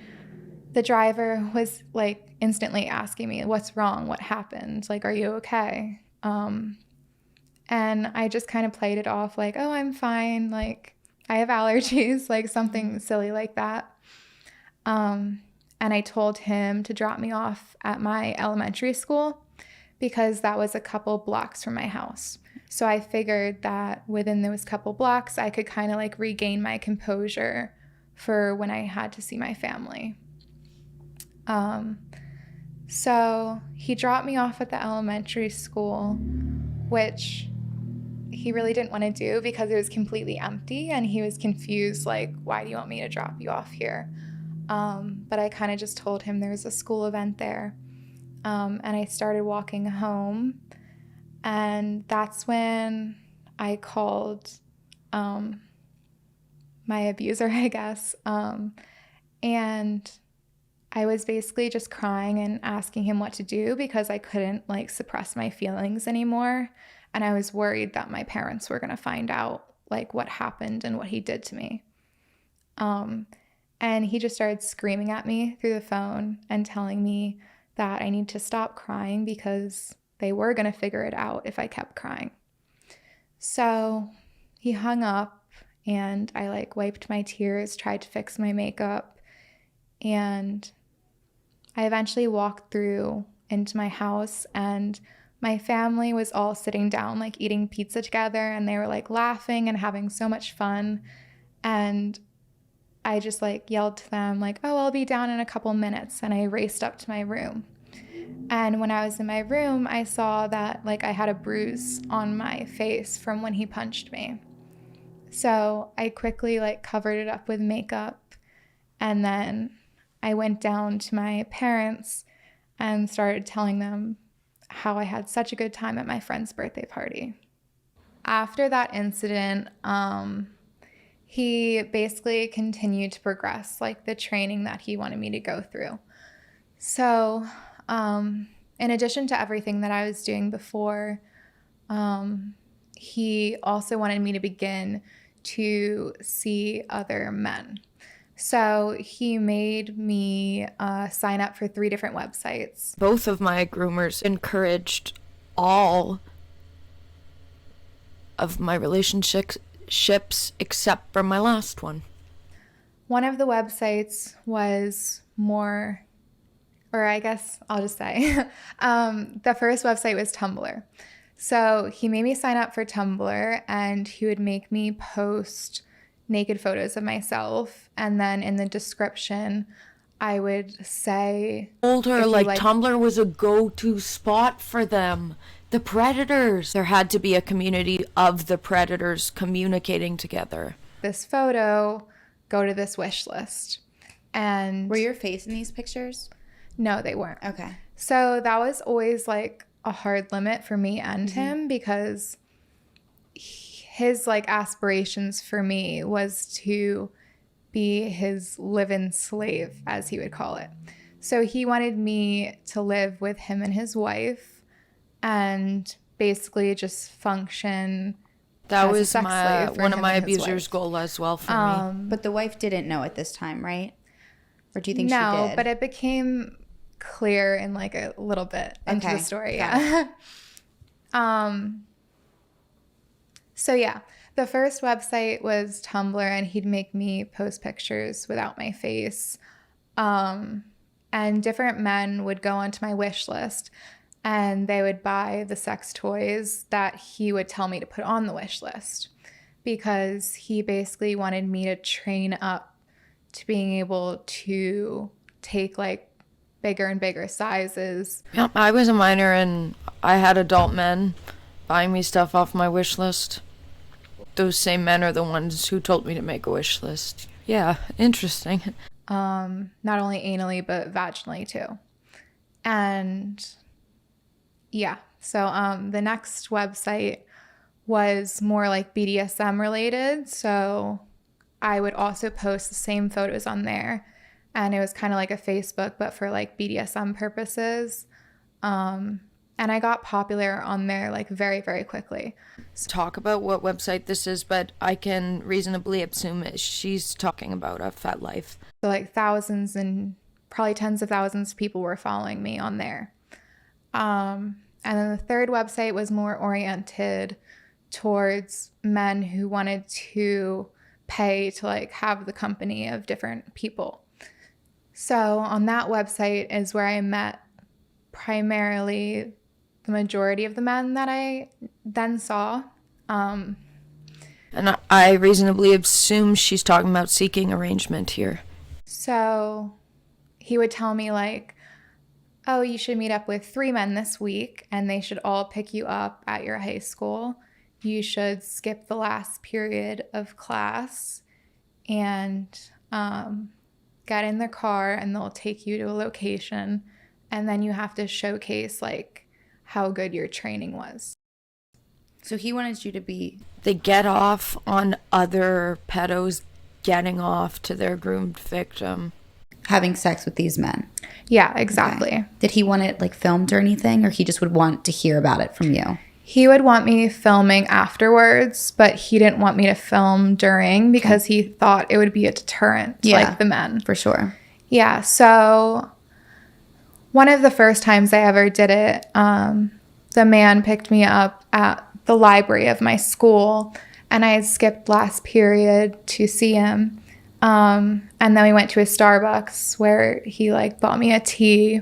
Speaker 3: the driver was like instantly asking me, "What's wrong? What happened? Like, are you okay?" And I just kind of played it off like, "Oh, I'm fine. Like, I have allergies," like something silly like that. And I told him to drop me off at my elementary school because that was a couple blocks from my house. So I figured that within those couple blocks, I could kind of like regain my composure for when I had to see my family. So he dropped me off at the elementary school, which he really didn't want to do because it was completely empty and he was confused, like, "Why do you want me to drop you off here?" But I kind of just told him there was a school event there. And I started walking home, and that's when I called my abuser, I guess. And I was basically just crying and asking him what to do because I couldn't like suppress my feelings anymore. And I was worried that my parents were going to find out like what happened and what he did to me. And he just started screaming at me through the phone and telling me that I need to stop crying because they were going to figure it out if I kept crying. So he hung up and I like wiped my tears, tried to fix my makeup, and I eventually walked through into my house and my family was all sitting down like eating pizza together and they were like laughing and having so much fun. And I just like yelled to them like, oh, I'll be down in a couple minutes. And I raced up to my room. And when I was in my room, I saw that like I had a bruise on my face from when he punched me. So I quickly like covered it up with makeup. And then I went down to my parents and started telling them how I had such a good time at my friend's birthday party. After that incident, he basically continued to progress like the training that he wanted me to go through. So in addition to everything that I was doing before, he also wanted me to begin to see other men. So he made me sign up for 3 different websites.
Speaker 1: Both of my groomers encouraged all of my relationships except for my last one.
Speaker 3: One of the websites was more, or I guess I'll just say, the first website was Tumblr. So he made me sign up for Tumblr and he would make me post naked photos of myself, and then in the description I would say,
Speaker 1: Told her like Tumblr was a go-to spot for them, the predators. There had to be a community of the predators communicating together.
Speaker 3: This photo, go to this wish list. And
Speaker 4: were your face in these pictures?
Speaker 3: No, they weren't.
Speaker 4: Okay.
Speaker 3: So that was always like a hard limit for me and him, because his like aspirations for me was to be his live-in slave, as he would call it. So he wanted me to live with him and his wife and basically just function.
Speaker 1: That was one of my abuser's goal as well for me.
Speaker 4: But the wife didn't know at this time, right? Or do you think she did?
Speaker 3: No, but it became clear in like a little bit into the story. Yeah. So yeah, the first website was Tumblr, and he'd make me post pictures without my face. And different men would go onto my wish list and they would buy the sex toys that he would tell me to put on the wish list, because he basically wanted me to train up to being able to take like bigger and bigger sizes.
Speaker 1: Yep, I was a minor and I had adult men buying me stuff off my wish list. Those same men are the ones who told me to make a wish list. Yeah, interesting.
Speaker 3: Not only anally, but vaginally too. And yeah, so the next website was more like BDSM related. So I would also post the same photos on there. And it was kind of like a Facebook, but for like BDSM purposes. And I got popular on there like very, very quickly.
Speaker 1: Talk about what website this is, but I can reasonably assume she's talking about a Fat Life.
Speaker 3: So like thousands and probably tens of thousands of people were following me on there. And then the third website was more oriented towards men who wanted to pay to like have the company of different people. So on that website is where I met primarily the majority of the men that I then saw.
Speaker 1: And I reasonably assume she's talking about seeking arrangement here.
Speaker 3: So he would tell me like, oh, you should meet up with 3 men this week and they should all pick you up at your high school. You should skip the last period of class and get in their car and they'll take you to a location, and then you have to showcase like how good your training was.
Speaker 4: So he wanted you to be...
Speaker 1: They get off on other pedos getting off to their groomed victim.
Speaker 4: Having sex with these men.
Speaker 3: Yeah, exactly.
Speaker 4: Okay. Did he want it like filmed or anything, or he just would want to hear about it from you?
Speaker 3: He would want me filming afterwards, but he didn't want me to film during because he thought it would be a deterrent to like the men.
Speaker 4: For sure.
Speaker 3: Yeah. So one of the first times I ever did it, the man picked me up at the library of my school, and I had skipped last period to see him. And then we went to a Starbucks where he like bought me a tea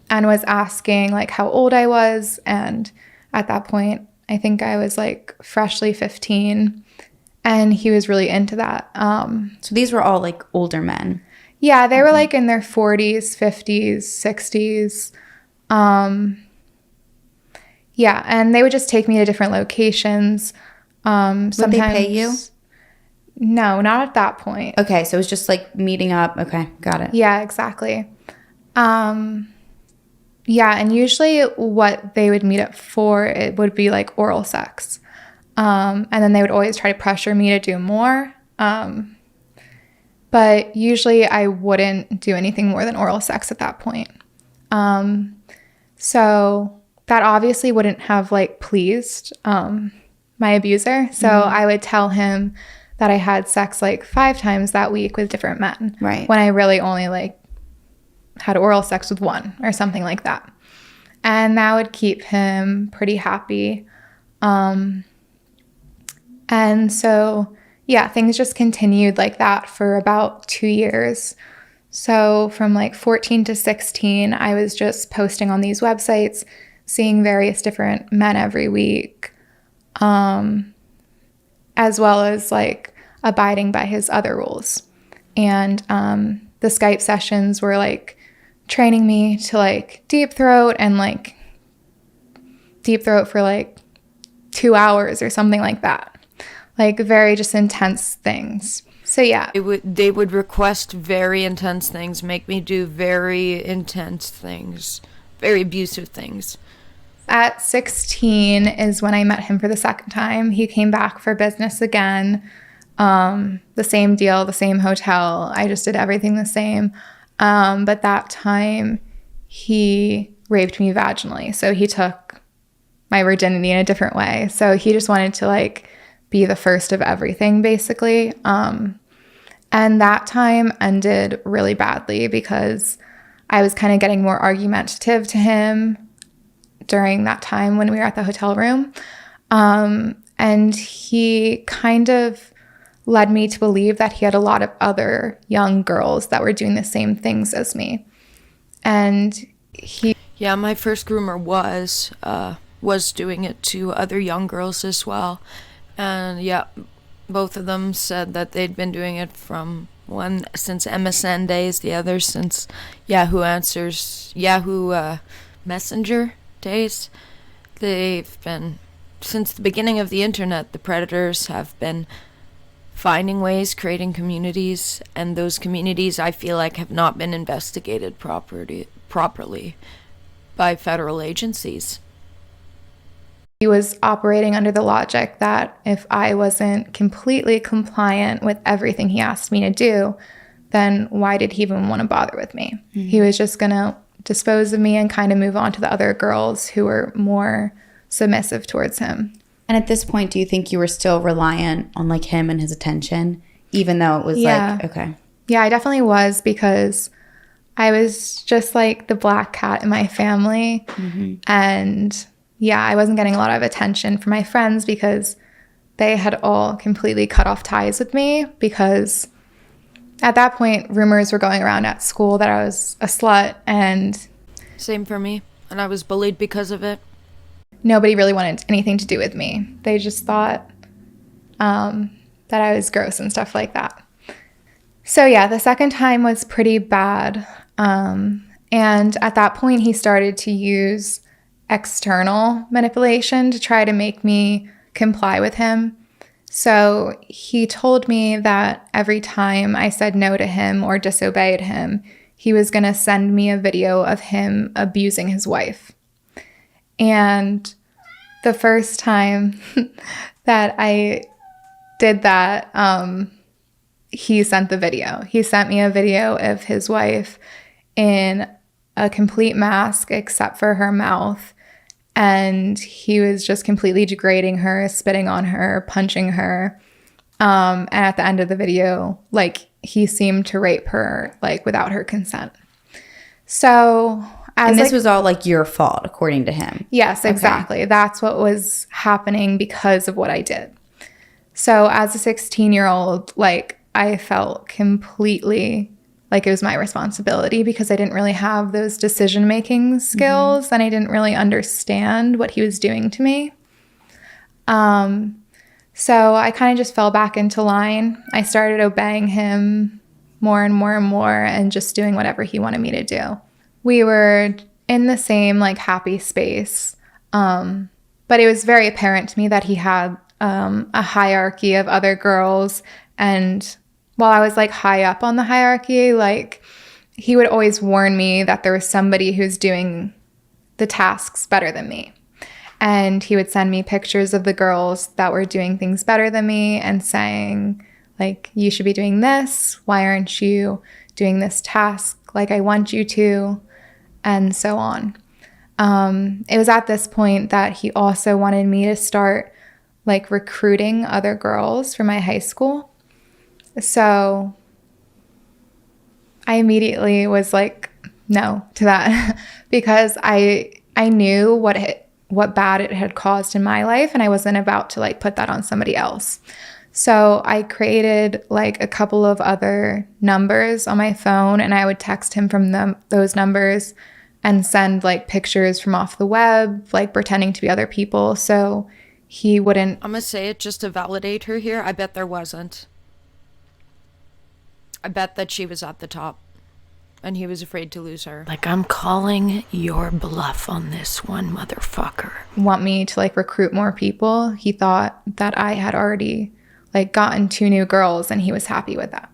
Speaker 3: and was asking like how old I was. And at that point, I think I was like freshly 15, and he was really into that.
Speaker 4: So these were all like older men.
Speaker 3: Yeah, they were like in their 40s, 50s, 60s. Yeah, and they would just take me to different locations. Sometimes,
Speaker 4: would they pay you?
Speaker 3: No, not at that point.
Speaker 4: Okay, so it was just like meeting up. Okay, got it.
Speaker 3: Yeah, exactly. Yeah, and usually what they would meet up for, it would be like oral sex. And then they would always try to pressure me to do more. But usually I wouldn't do anything more than oral sex at that point. So that obviously wouldn't have like pleased my abuser. So I would tell him that I had sex like 5 times that week with different men.
Speaker 4: Right.
Speaker 3: When I really only like had oral sex with one or something like that. And that would keep him pretty happy. And so, yeah, things just continued like that for about 2 years. So from like 14 to 16, I was just posting on these websites, seeing various different men every week, as well as like abiding by his other rules. And the Skype sessions were like training me to like deep throat and like deep throat for like 2 hours or something like that. Like very just intense things. So yeah.
Speaker 1: They would request very intense things, make me do very intense things, very abusive things.
Speaker 3: At 16 is when I met him for the second time. He came back for business again. The same deal, the same hotel. I just did everything the same. But that time he raped me vaginally. So he took my virginity in a different way. So he just wanted to like be the first of everything basically. And that time ended really badly because I was kind of getting more argumentative to him during that time when we were at the hotel room. And he kind of led me to believe that he had a lot of other young girls that were doing the same things as me. And he...
Speaker 1: Yeah, my first groomer was doing it to other young girls as well. And yeah, both of them said that they'd been doing it from one since MSN days, the other since Yahoo Messenger days. They've been, since the beginning of the internet, the predators have been finding ways, creating communities, and those communities I feel like have not been investigated properly by federal agencies.
Speaker 3: He was operating under the logic that if I wasn't completely compliant with everything he asked me to do, then why did he even want to bother with me? Mm-hmm. He was just going to dispose of me and kind of move on to the other girls who were more submissive towards him.
Speaker 4: And at this point, do you think you were still reliant on like him and his attention, even though it was like, okay.
Speaker 3: Yeah, I definitely was, because I was just like the black cat in my family. Mm-hmm. And yeah, I wasn't getting a lot of attention from my friends because they had all completely cut off ties with me, because at that point, rumors were going around at school that I was a slut, and...
Speaker 1: Same for me. And I was bullied because of it.
Speaker 3: Nobody really wanted anything to do with me. They just thought that I was gross and stuff like that. So yeah, the second time was pretty bad. And at that point, he started to use external manipulation to try to make me comply with him. So he told me that every time I said no to him or disobeyed him, he was going to send me a video of him abusing his wife. And the first time that I did that, he sent the video. He sent me a video of his wife in a complete mask except for her mouth. And he was just completely degrading her, spitting on her, punching her. And at the end of the video, like, he seemed to rape her, like, without her consent. So,
Speaker 4: and this was all, like, your fault, according to him.
Speaker 3: Yes, exactly. Okay. That's what was happening because of what I did. So, as a 16-year-old, like, I felt completely like it was my responsibility because I didn't really have those decision-making skills and I didn't really understand what he was doing to me. So I kind of just fell back into line. I started obeying him more and more and more and just doing whatever he wanted me to do. We were in the same, like, happy space. But it was very apparent to me that he had a hierarchy of other girls. And while I was, like, high up on the hierarchy, like, he would always warn me that there was somebody who's doing the tasks better than me. And he would send me pictures of the girls that were doing things better than me and saying, like, you should be doing this. Why aren't you doing this task like I want you to? And so on. It was at this point that he also wanted me to start, like, recruiting other girls for my high school. So I immediately was like, no to that because I knew what bad it had caused in my life, and I wasn't about to, like, put that on somebody else. So I created, like, a couple of other numbers on my phone, and I would text him from those numbers and send, like, pictures from off the web, like, pretending to be other people so he wouldn't.
Speaker 5: I'm gonna say it just to validate her here. I bet there wasn't. I bet that she was at the top and he was afraid to lose her.
Speaker 1: Like, I'm calling your bluff on this one, motherfucker.
Speaker 3: Want me to, like, recruit more people. He thought that I had already, like, gotten 2 new girls and he was happy with that.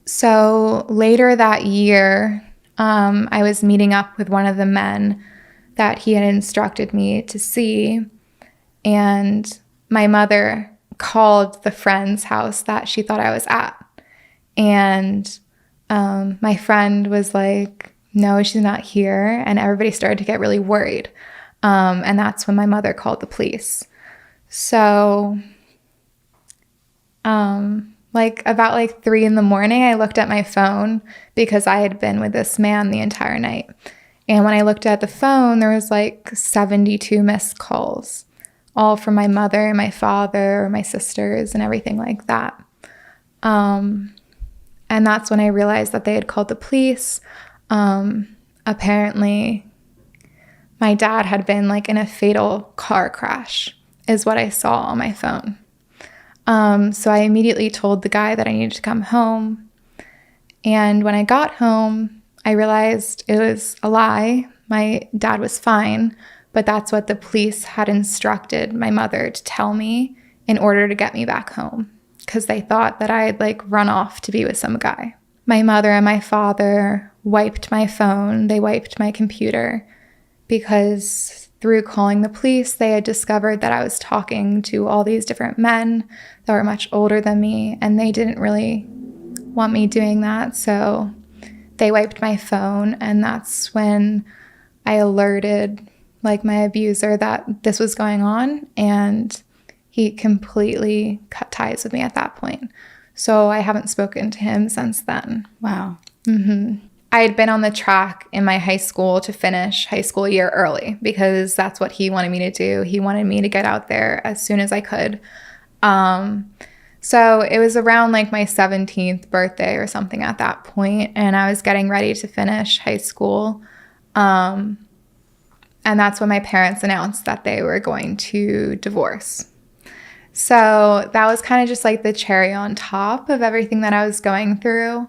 Speaker 3: So later that year, I was meeting up with one of the men that he had instructed me to see, and my mother called the friend's house that she thought I was at. And my friend was like, no, she's not here. And everybody started to get really worried. And that's when my mother called the police. So about 3 a.m, I looked at my phone because I had been with this man the entire night. And when I looked at the phone, there was like 72 missed calls, all from my mother and my father, my sisters, and everything like that. And that's when I realized that they had called the police. Apparently, my dad had been, like, in a fatal car crash, is what I saw on my phone. So I immediately told the guy that I needed to come home. And when I got home, I realized it was a lie. My dad was fine, but that's what the police had instructed my mother to tell me in order to get me back home, because they thought that I had, like, run off to be with some guy. My mother and my father wiped my phone. They wiped my computer because through calling the police, they had discovered that I was talking to all these different men that were much older than me, and they didn't really want me doing that. So they wiped my phone, and that's when I alerted, like, my abuser that this was going on, and he completely cut ties with me at that point. So I haven't spoken to him since then.
Speaker 4: Wow.
Speaker 3: I had been on the track in my high school to finish high school year early because that's what he wanted me to do. He wanted me to get out there as soon as I could. So it was around, like, my 17th birthday or something at that point, and I was getting ready to finish high school. And that's when my parents announced that they were going to divorce. So that was kind of just, like, the cherry on top of everything that I was going through.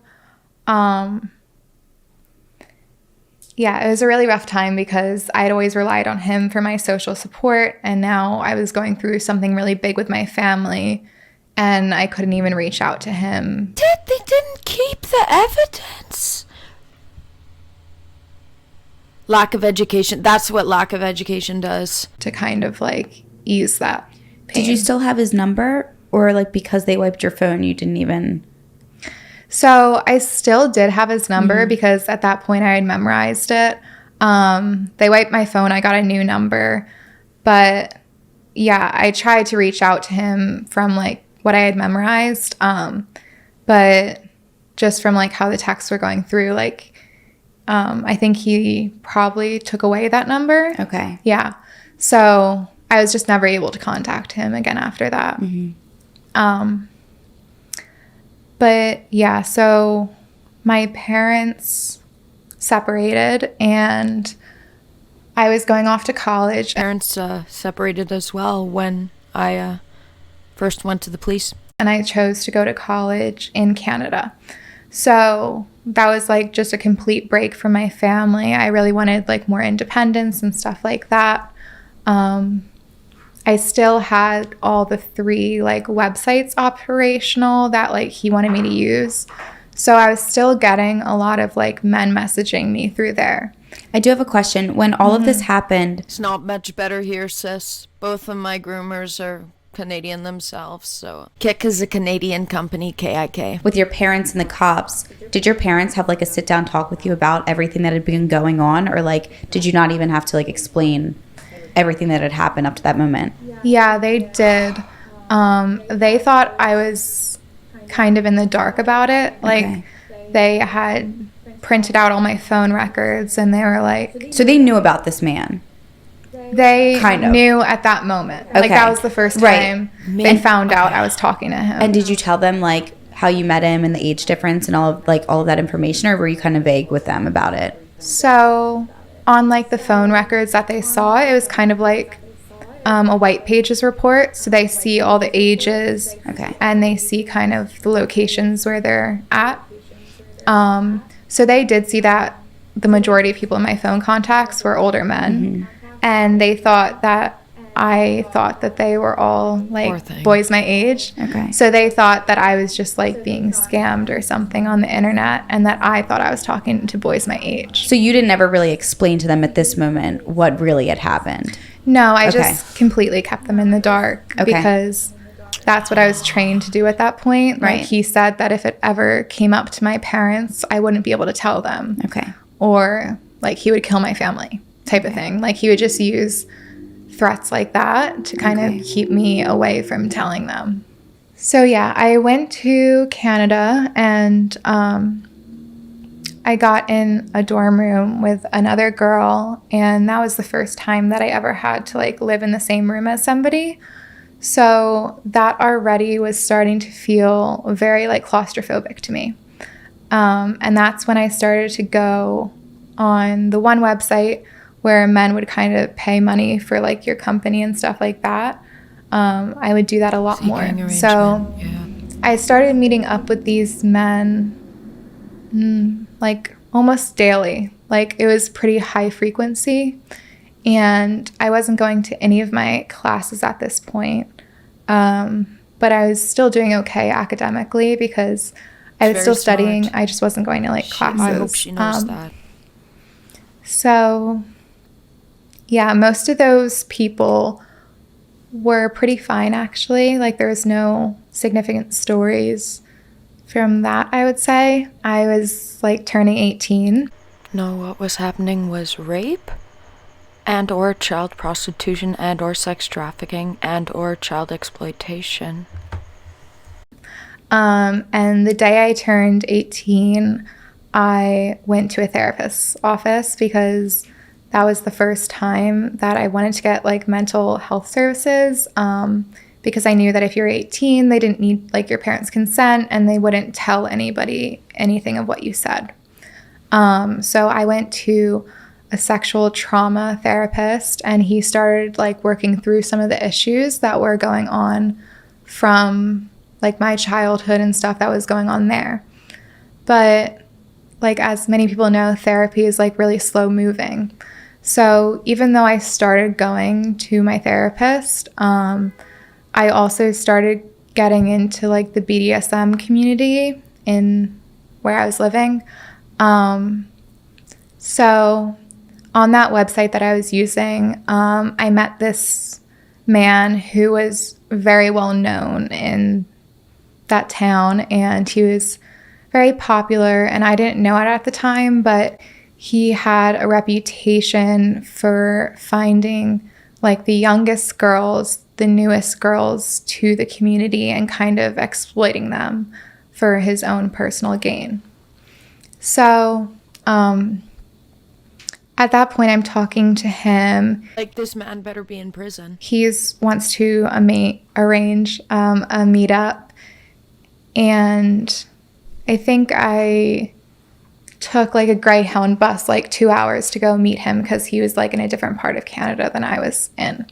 Speaker 3: Yeah, it was a really rough time because I'd always relied on him for my social support, and now I was going through something really big with my family, and I couldn't even reach out to him.
Speaker 5: They didn't keep the evidence. Lack of education. That's what lack of education does.
Speaker 3: To kind of, like, ease that pain.
Speaker 4: Did you still have his number, or, like, because they wiped your phone, you didn't even?
Speaker 3: So I still did have his number because at that point I had memorized it. They wiped my phone. I got a new number. But yeah, I tried to reach out to him from like what I had memorized. But just from like how the texts were going through, like, I think he probably took away that number.
Speaker 4: Okay.
Speaker 3: Yeah. So I was just never able to contact him again after that. But yeah, so my parents separated and I was going off to college.
Speaker 5: Parents separated as well when I first went to the police.
Speaker 3: And I chose to go to college in Canada. So that was like just a complete break from my family. I really wanted like more independence and stuff like that. I still had all the 3 like websites operational that like he wanted me to use. So I was still getting a lot of like men messaging me through there.
Speaker 4: I do have a question. When all of this happened,
Speaker 5: It's not much better here, sis. Both of my groomers are Canadian themselves, so Kick is a Canadian company, KIK.
Speaker 4: with your parents and the cops, did your parents have like a sit down talk with you about everything that had been going on, or like did you not even have to like explain everything that had happened up to that moment?
Speaker 3: Yeah, they did. They thought I was kind of in the dark about it. Like they had printed out all my phone records and they were like,
Speaker 4: So they knew about this man.
Speaker 3: they
Speaker 4: Kind of.
Speaker 3: knew at that moment. Like
Speaker 4: Okay.
Speaker 3: that was the first
Speaker 4: Right.
Speaker 3: time they found out I was talking to him.
Speaker 4: And did you tell them like how you met him and the age difference and all of that information, or were you kind of vague with them about it?
Speaker 3: So on like the phone records that they saw, it was kind of like a white pages report. So they see all the ages and they see kind of the locations where they're at. So they did see that the majority of people in my phone contacts were older men. And they thought that I thought that they were all like boys my age. So they thought that I was just like being scammed or something on the internet and that I thought I was talking to boys my age.
Speaker 4: So you didn't ever really explain to them at this moment what really had happened?
Speaker 3: No, I just completely kept them in the dark because that's what I was trained to do at that point. Like he said that if it ever came up to my parents, I wouldn't be able to tell them. Or like he would kill my family type of thing. Like he would just use threats like that to kind of keep me away from telling them. So yeah, I went to Canada and I got in a dorm room with another girl, and that was the first time that I ever had to like live in the same room as somebody. So that already was starting to feel very like claustrophobic to me. And that's when I started to go on the one website where men would kind of pay money for like your company and stuff like that. I would do that a lot more. So I started meeting up with these men like almost daily. Like it was pretty high frequency, and I wasn't going to any of my classes at this point. But I was still doing okay academically because I was still studying. Smart. I just wasn't going to like classes.
Speaker 5: I hope she knows that.
Speaker 3: So yeah, most of those people were pretty fine actually. Like there was no significant stories from that, I would say. I was like turning 18.
Speaker 5: No, what was happening was rape and or child prostitution and or sex trafficking and or child exploitation.
Speaker 3: And the day I turned 18, I went to a therapist's office because that was the first time that I wanted to get like mental health services. Because I knew that if you're 18, they didn't need like your parents' consent and they wouldn't tell anybody anything of what you said. So I went to a sexual trauma therapist, and he started like working through some of the issues that were going on from like my childhood and stuff that was going on there. But like as many people know, therapy is like really slow moving. So even though I started going to my therapist, I also started getting into like the BDSM community in where I was living. So on that website that I was using, I met this man who was very well known in that town, and he was very popular, and I didn't know it at the time, but he had a reputation for finding like the youngest girls, the newest girls to the community and kind of exploiting them for his own personal gain. So at that point, I'm talking to him.
Speaker 5: Like, this man better be in prison.
Speaker 3: He wants to arrange a meetup. And I think I took like a Greyhound bus, like 2 hours to go meet him because he was like in a different part of Canada than I was in.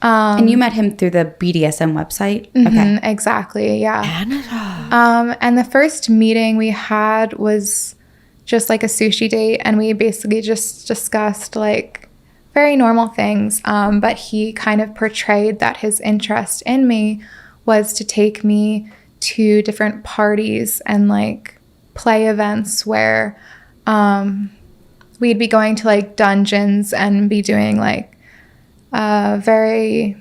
Speaker 4: And you met him through the BDSM website?
Speaker 3: Okay. Exactly, yeah.
Speaker 5: Canada.
Speaker 3: And the first meeting we had was just like a sushi date, and we basically just discussed like very normal things. But he kind of portrayed that his interest in me was to take me to different parties and like play events where we'd be going to like dungeons and be doing like very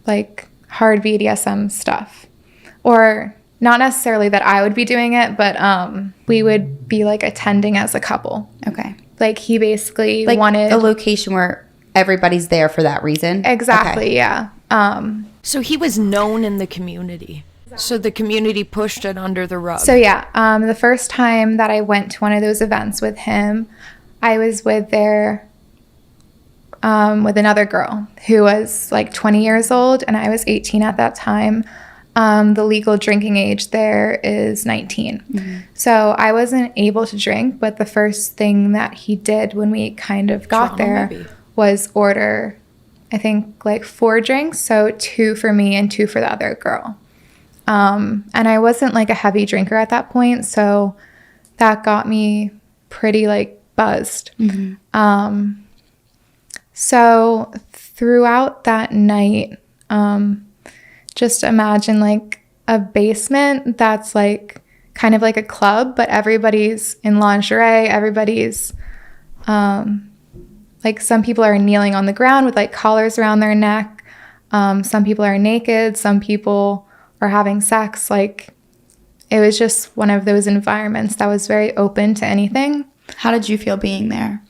Speaker 3: like hard BDSM stuff. Or not necessarily that I would be doing it, but we would be like attending as a couple.
Speaker 4: Okay.
Speaker 3: Like he basically
Speaker 4: Like
Speaker 3: wanted
Speaker 4: a location where everybody's there for that reason?
Speaker 3: Exactly,
Speaker 4: Okay.
Speaker 3: yeah.
Speaker 5: So he was known in the community. So the community pushed it under the rug.
Speaker 3: So yeah, the first time that I went to one of those events with him, I was with another girl who was like 20 years old, and I was 18 at that time. The legal drinking age there is 19. Mm-hmm. So I wasn't able to drink, but the first thing that he did when we kind of got there was order, I think, like 4 drinks. So 2 for me and 2 for the other girl. And I wasn't like a heavy drinker at that point, so that got me pretty like buzzed. Mm-hmm. So throughout that night, just imagine like a basement that's like kind of like a club, but everybody's in lingerie, everybody's like some people are kneeling on the ground with like collars around their neck. Some people are naked, some people are having sex. Like it was just one of those environments that was very open to anything.
Speaker 4: How did you feel being there?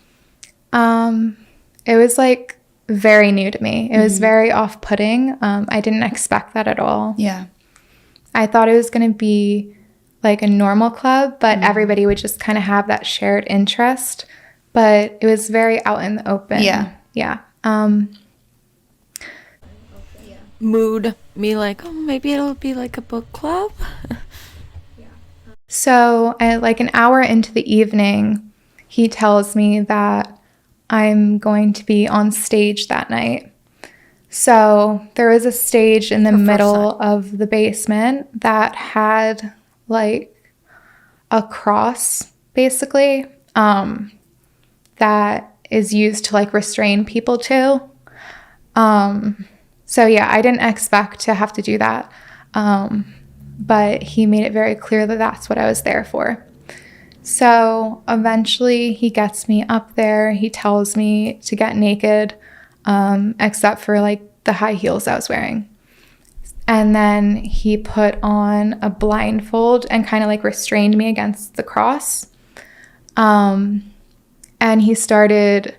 Speaker 3: It was like very new to me. It was very off-putting. I didn't expect that at all.
Speaker 4: Yeah.
Speaker 3: I thought it was going to be like a normal club, but everybody would just kind of have that shared interest. But it was very out in the open.
Speaker 4: Yeah.
Speaker 3: Yeah.
Speaker 5: Mood me like, oh, maybe it'll be like a book club.
Speaker 3: So like an hour into the evening, he tells me that I'm going to be on stage that night. So there was a stage in the middle of the basement that had like a cross, basically, that is used to like restrain people to. So yeah, I didn't expect to have to do that. But he made it very clear that that's what I was there for. So eventually he gets me up there. He tells me to get naked, except for like the high heels I was wearing. And then he put on a blindfold and kind of like restrained me against the cross. And he started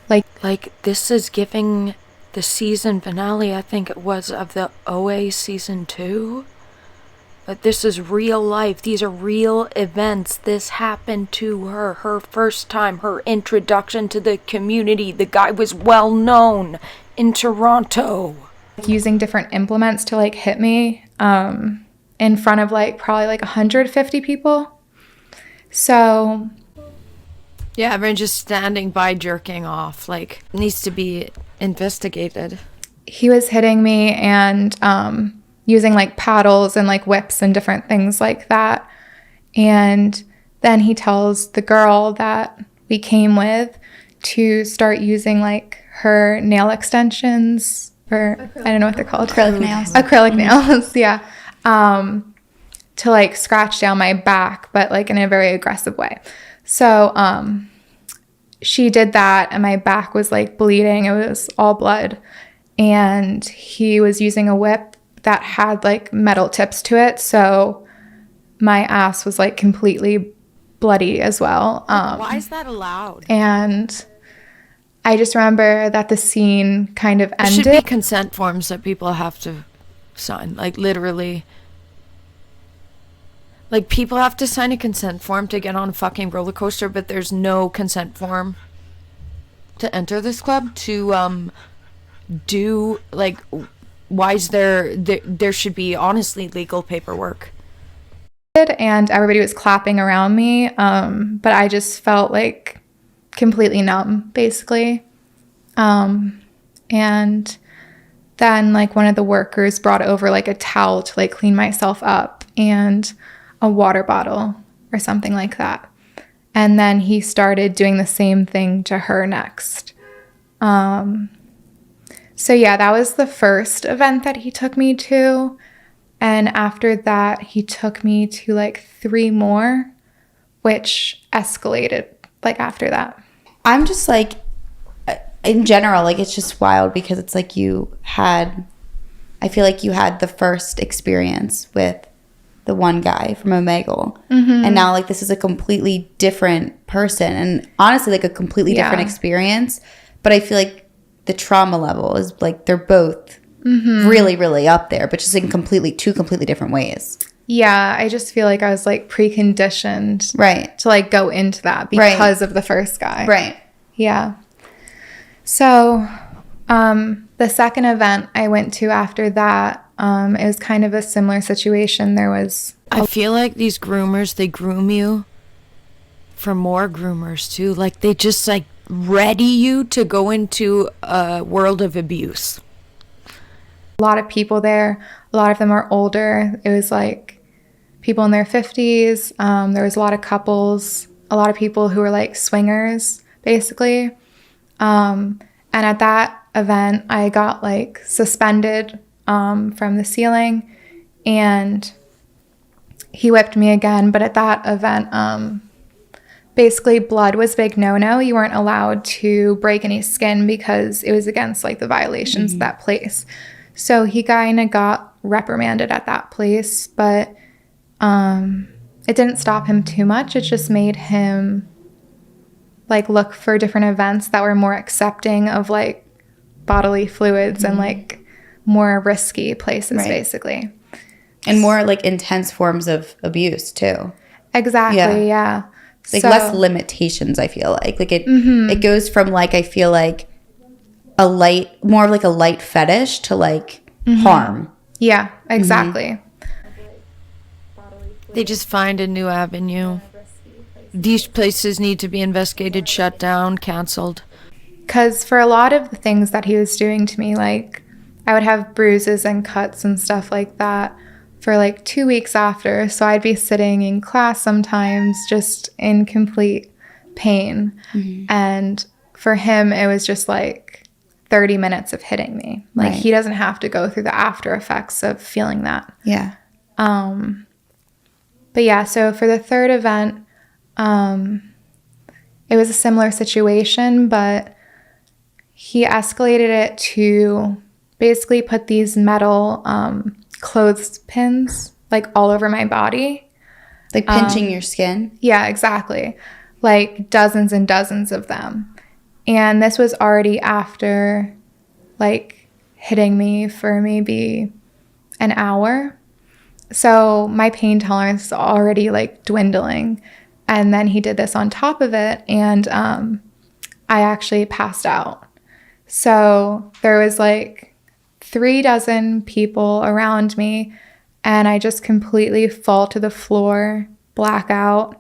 Speaker 5: like this is giving the season finale, I think it was, of the OA season 2. But this is real life. These are real events. This happened to her. Her first time, her introduction to the community. The guy was well known in Toronto.
Speaker 3: using different implements to like hit me in front of like probably like 150 people. So
Speaker 5: yeah, everyone just standing by jerking off. Like, needs to be investigated.
Speaker 3: he was hitting me and using like paddles and like whips and different things like that. And then he tells the girl that we came with to start using like her nail extensions, or I don't know what they're called.
Speaker 4: Acrylic nails.
Speaker 3: Acrylic nails, yeah. To like scratch down my back, but like in a very aggressive way. So she did that and my back was like bleeding. It was all blood. And he was using a whip that had like metal tips to it. So my ass was like completely bloody as well.
Speaker 5: Why is that allowed?
Speaker 3: And I just remember that the scene kind of
Speaker 5: There
Speaker 3: ended.
Speaker 5: should be consent forms that people have to sign, like literally. Like, people have to sign a consent form to get on a fucking roller coaster, but there's no consent form to enter this club. To do, like, why is there should be honestly legal paperwork.
Speaker 3: And everybody was clapping around me, but I just felt like completely numb, basically. And then, like, one of the workers brought over like a towel to like clean myself up and a water bottle or something like that. And then he started doing the same thing to her next. So yeah, that was the first event that he took me to. And after that, he took me to like 3 more, which escalated like after that.
Speaker 4: I'm just like, in general, like, it's just wild because it's like I feel like you had the first experience with the one guy from Omegle. And now, like, this is a completely different person. And honestly, like, a completely different experience. But I feel like the trauma level is, like, they're both really, really up there, but just in two completely different ways.
Speaker 3: Yeah, I just feel like I was like preconditioned to like go into that because of the first guy.
Speaker 4: Right.
Speaker 3: Yeah. So the second event I went to after that, it was kind of a similar situation.
Speaker 5: I feel like these groomers, they groom you for more groomers too. Like, they just like ready you to go into a world of abuse.
Speaker 3: A lot of people there. A lot of them are older. It was like people in their 50s. There was a lot of couples, a lot of people who were like swingers, basically. And at that event, I got like suspended from the ceiling, and he whipped me again. But at that event, basically blood was a big no-no. You weren't allowed to break any skin because it was against like the violations of that place. So he kind of got reprimanded at that place, but it didn't stop him too much. It just made him like look for different events that were more accepting of like bodily fluids and like more risky places, basically.
Speaker 4: And more like intense forms of abuse too.
Speaker 3: Exactly, yeah.
Speaker 4: Like less limitations, I feel like. Like it goes from like, I feel like more of like a light fetish to like harm.
Speaker 3: Yeah, exactly.
Speaker 5: They just find a new avenue. These places need to be investigated, shut down, canceled.
Speaker 3: Because for a lot of the things that he was doing to me, like I would have bruises and cuts and stuff like that for like 2 weeks after. So I'd be sitting in class sometimes just in complete pain. And for him, it was just like 30 minutes of hitting me. Like he doesn't have to go through the after effects of feeling that.
Speaker 4: Yeah.
Speaker 3: But yeah, so for the third event, it was a similar situation, but he escalated it to basically put these metal clothespins like all over my body.
Speaker 4: Like pinching your skin?
Speaker 3: Yeah, exactly. Like dozens and dozens of them. And this was already after like hitting me for maybe an hour. So my pain tolerance is already like dwindling. And then he did this on top of it, and I actually passed out. So there was like 36 people around me, and I just completely fall to the floor, black out.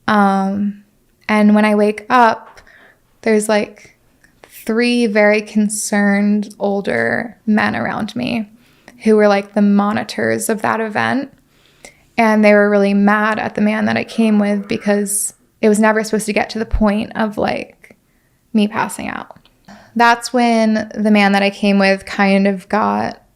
Speaker 3: And when I wake up, there's like 3 very concerned older men around me who were like the monitors of that event. And they were really mad at the man that I came with because it was never supposed to get to the point of like me passing out. That's when the man that I came with kind of got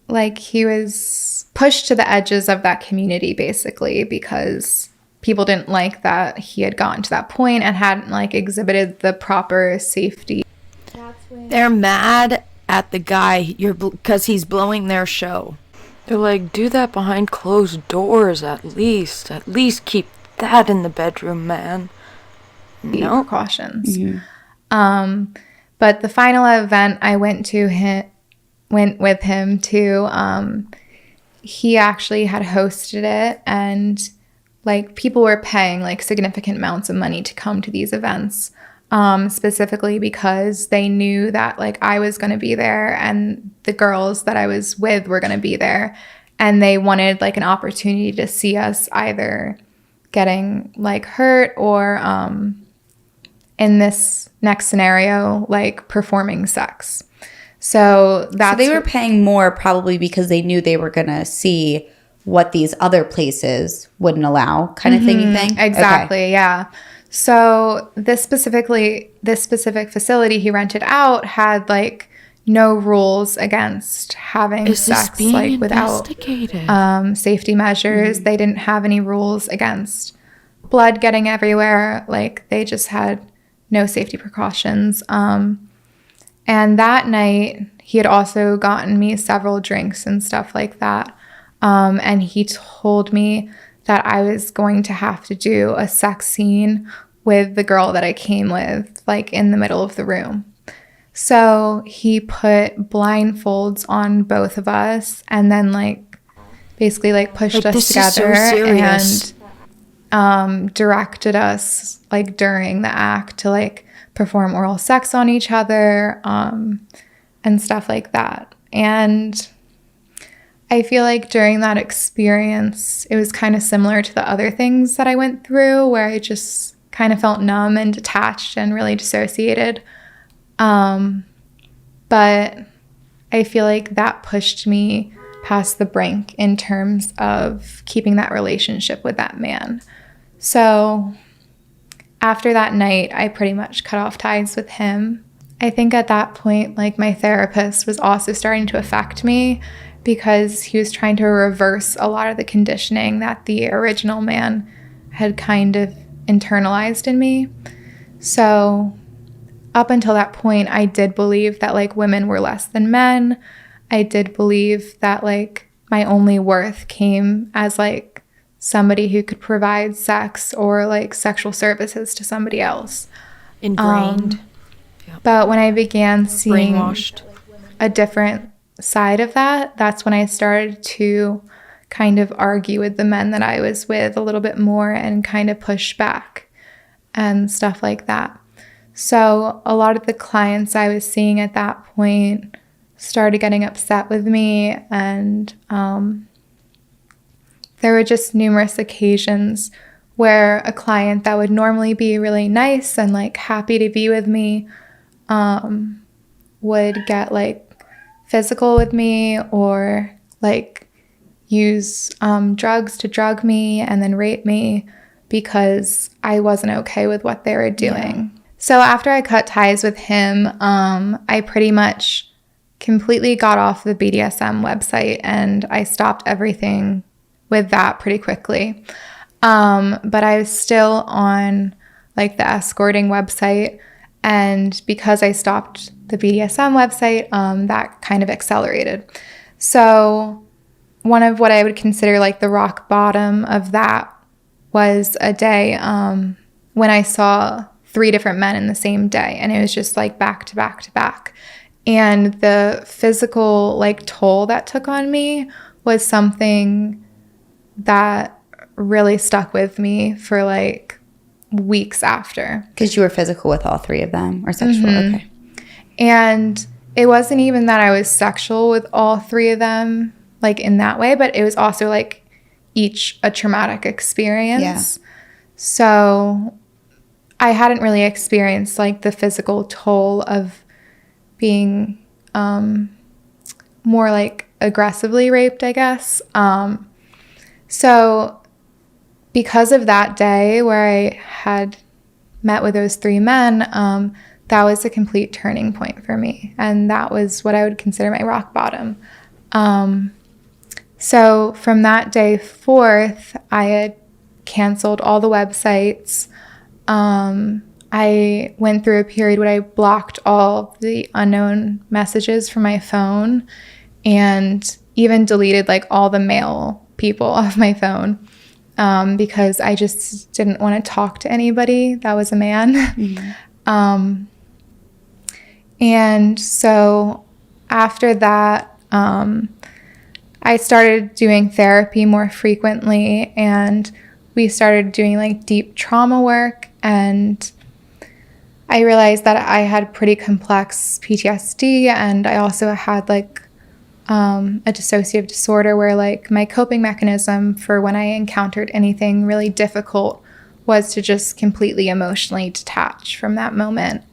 Speaker 3: like, he was pushed to the edges of that community basically because people didn't like that he had gotten to that point and hadn't like exhibited the proper safety.
Speaker 5: They're mad at the guy because he's blowing their show. They're like, do that behind closed doors at least. At least keep that in the bedroom, man. No.
Speaker 3: Precautions. But the final event I went with him to, he actually had hosted it, and like people were paying like significant amounts of money to come to these events, specifically because they knew that like I was going to be there and the girls that I was with were going to be there, and they wanted like an opportunity to see us either getting like hurt or in this next scenario like performing sex. So
Speaker 4: they were paying more probably because they knew they were going to see what these other places wouldn't allow, kind of thing, you think?
Speaker 3: Exactly,
Speaker 4: okay.
Speaker 3: Yeah. So this specific facility he rented out had like no rules against having sex like without safety measures. They didn't have any rules against blood getting everywhere. Like they just had no safety precautions. And that night, he had also gotten me several drinks and stuff like that. And he told me that I was going to have to do a sex scene with the girl that I came with, like in the middle of the room. So he put blindfolds on both of us and then like basically like pushed us together and directed us like during the act to like perform oral sex on each other, and stuff like that. And I feel like during that experience, it was kind of similar to the other things that I went through where I just kind of felt numb and detached and really dissociated. But I feel like that pushed me past the brink in terms of keeping that relationship with that man. So after that night, I pretty much cut off ties with him. I think at that point, like my therapist was also starting to affect me because he was trying to reverse a lot of the conditioning that the original man had kind of internalized in me. So up until that point, I did believe that like women were less than men. I did believe that like my only worth came as like somebody who could provide sex or like sexual services to somebody else.
Speaker 5: Ingrained.
Speaker 3: But when I began seeing a different side of that, that's when I started to kind of argue with the men that I was with a little bit more and kind of push back and stuff like that. So a lot of the clients I was seeing at that point started getting upset with me, and there were just numerous occasions where a client that would normally be really nice and like happy to be with me would get like physical with me or like use drugs to drug me and then rape me because I wasn't okay with what they were doing. Yeah. So after I cut ties with him, I pretty much completely got off the BDSM website and I stopped everything with that pretty quickly. But I was still on like the escorting website, and because I stopped the BDSM website, that kind of accelerated. So one of what I would consider like the rock bottom of that was a day when I saw 3 different men in the same day, and it was just like back to back to back. And the physical like toll that took on me was something that really stuck with me for like weeks after.
Speaker 4: Because you were physical with all 3 of them, or sexual? Mm-hmm. Okay.
Speaker 3: And it wasn't even that I was sexual with all 3 of them, like in that way, but it was also like each a traumatic experience. Yeah. So I hadn't really experienced like the physical toll of being more like aggressively raped, I guess. So because of that day where I had met with those 3 men, that was a complete turning point for me. And that was what I would consider my rock bottom. So from that day forth, I had canceled all the websites. I went through a period where I blocked all the unknown messages from my phone and even deleted like all the male people off my phone. because I just didn't want to talk to anybody that was a man. Mm-hmm. And so after that, I started doing therapy more frequently, and we started doing like deep trauma work, and I realized that I had pretty complex PTSD, and I also had like a dissociative disorder where like my coping mechanism for when I encountered anything really difficult was to just completely emotionally detach from that moment.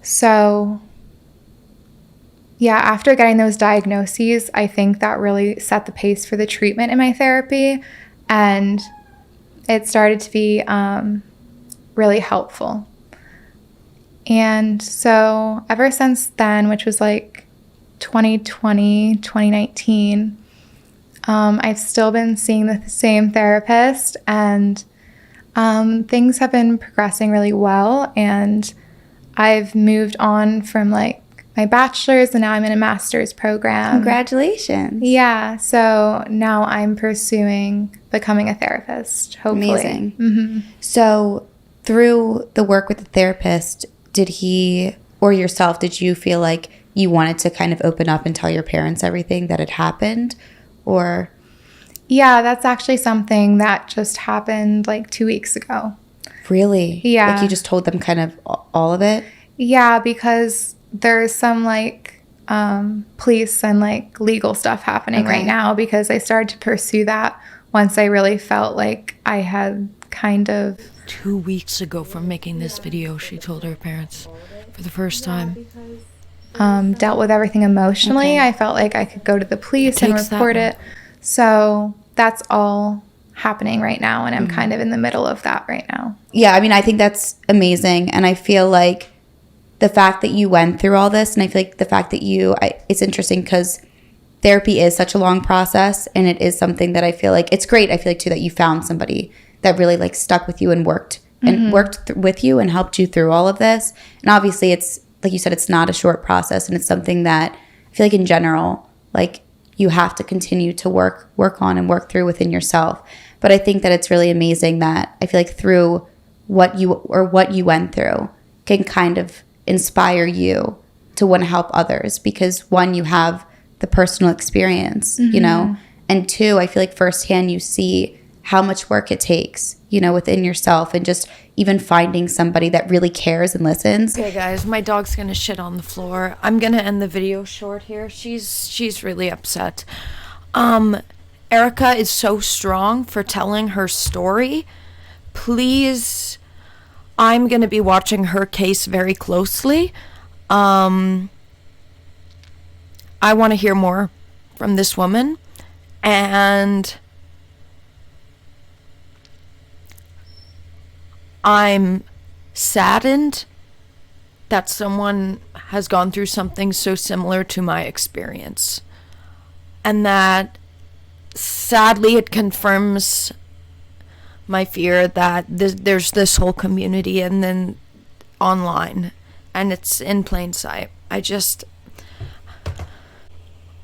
Speaker 3: So yeah, after getting those diagnoses, I think that really set the pace for the treatment in my therapy, and it started to be really helpful. And so ever since then, which was like 2020, 2019, I've still been seeing the same therapist, and things have been progressing really well, and I've moved on from like my bachelor's, and now I'm in a master's program.
Speaker 4: Congratulations.
Speaker 3: Yeah, so now I'm pursuing becoming a therapist, hopefully.
Speaker 4: Amazing.
Speaker 3: Mm-hmm.
Speaker 4: So through the work with the therapist, did he or yourself, did you feel like you wanted to kind of open up and tell your parents everything that had happened? Or?
Speaker 3: Yeah, that's actually something that just happened like 2 weeks ago.
Speaker 4: Really?
Speaker 3: Yeah.
Speaker 4: Like you just told them kind of all of it?
Speaker 3: Yeah, because there's some like police and like legal stuff happening right now, because I started to pursue that once I really felt like I had kind of...
Speaker 5: 2 weeks ago from making this video, she told her parents for the first time.
Speaker 3: Dealt with everything emotionally. I felt like I could go to the police and report it. So that's all happening right now, and I'm kind of in the middle of that right now.
Speaker 4: Yeah, I mean, I think that's amazing, and I feel like the fact that you went through all this, and I feel like the fact that it's interesting because therapy is such a long process, and it is something that I feel like it's great. I feel like too that you found somebody that really like stuck with you and worked with you and helped you through all of this. And obviously, it's like you said, it's not a short process, and it's something that I feel like in general, like you have to continue to work on and work through within yourself. But I think that it's really amazing that I feel like through what you went through can kind of inspire you to want to help others, because one, you have the personal experience, you know, and two, I feel like firsthand you see how much work it takes, you know, within yourself, and just even finding somebody that really cares and listens.
Speaker 5: Okay, guys, my dog's gonna shit on the floor. I'm gonna end the video short here. She's really upset. Erica is so strong for telling her story. Please, I'm gonna be watching her case very closely. I want to hear more from this woman, and I'm saddened that someone has gone through something so similar to my experience, and that sadly it confirms my fear that there's this whole community and then online, and it's in plain sight. I just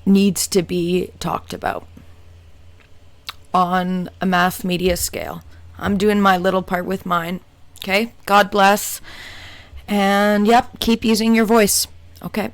Speaker 5: needs to be talked about on a mass media scale. I'm doing my little part with mine. Okay, God bless. And yep, keep using your voice. Okay.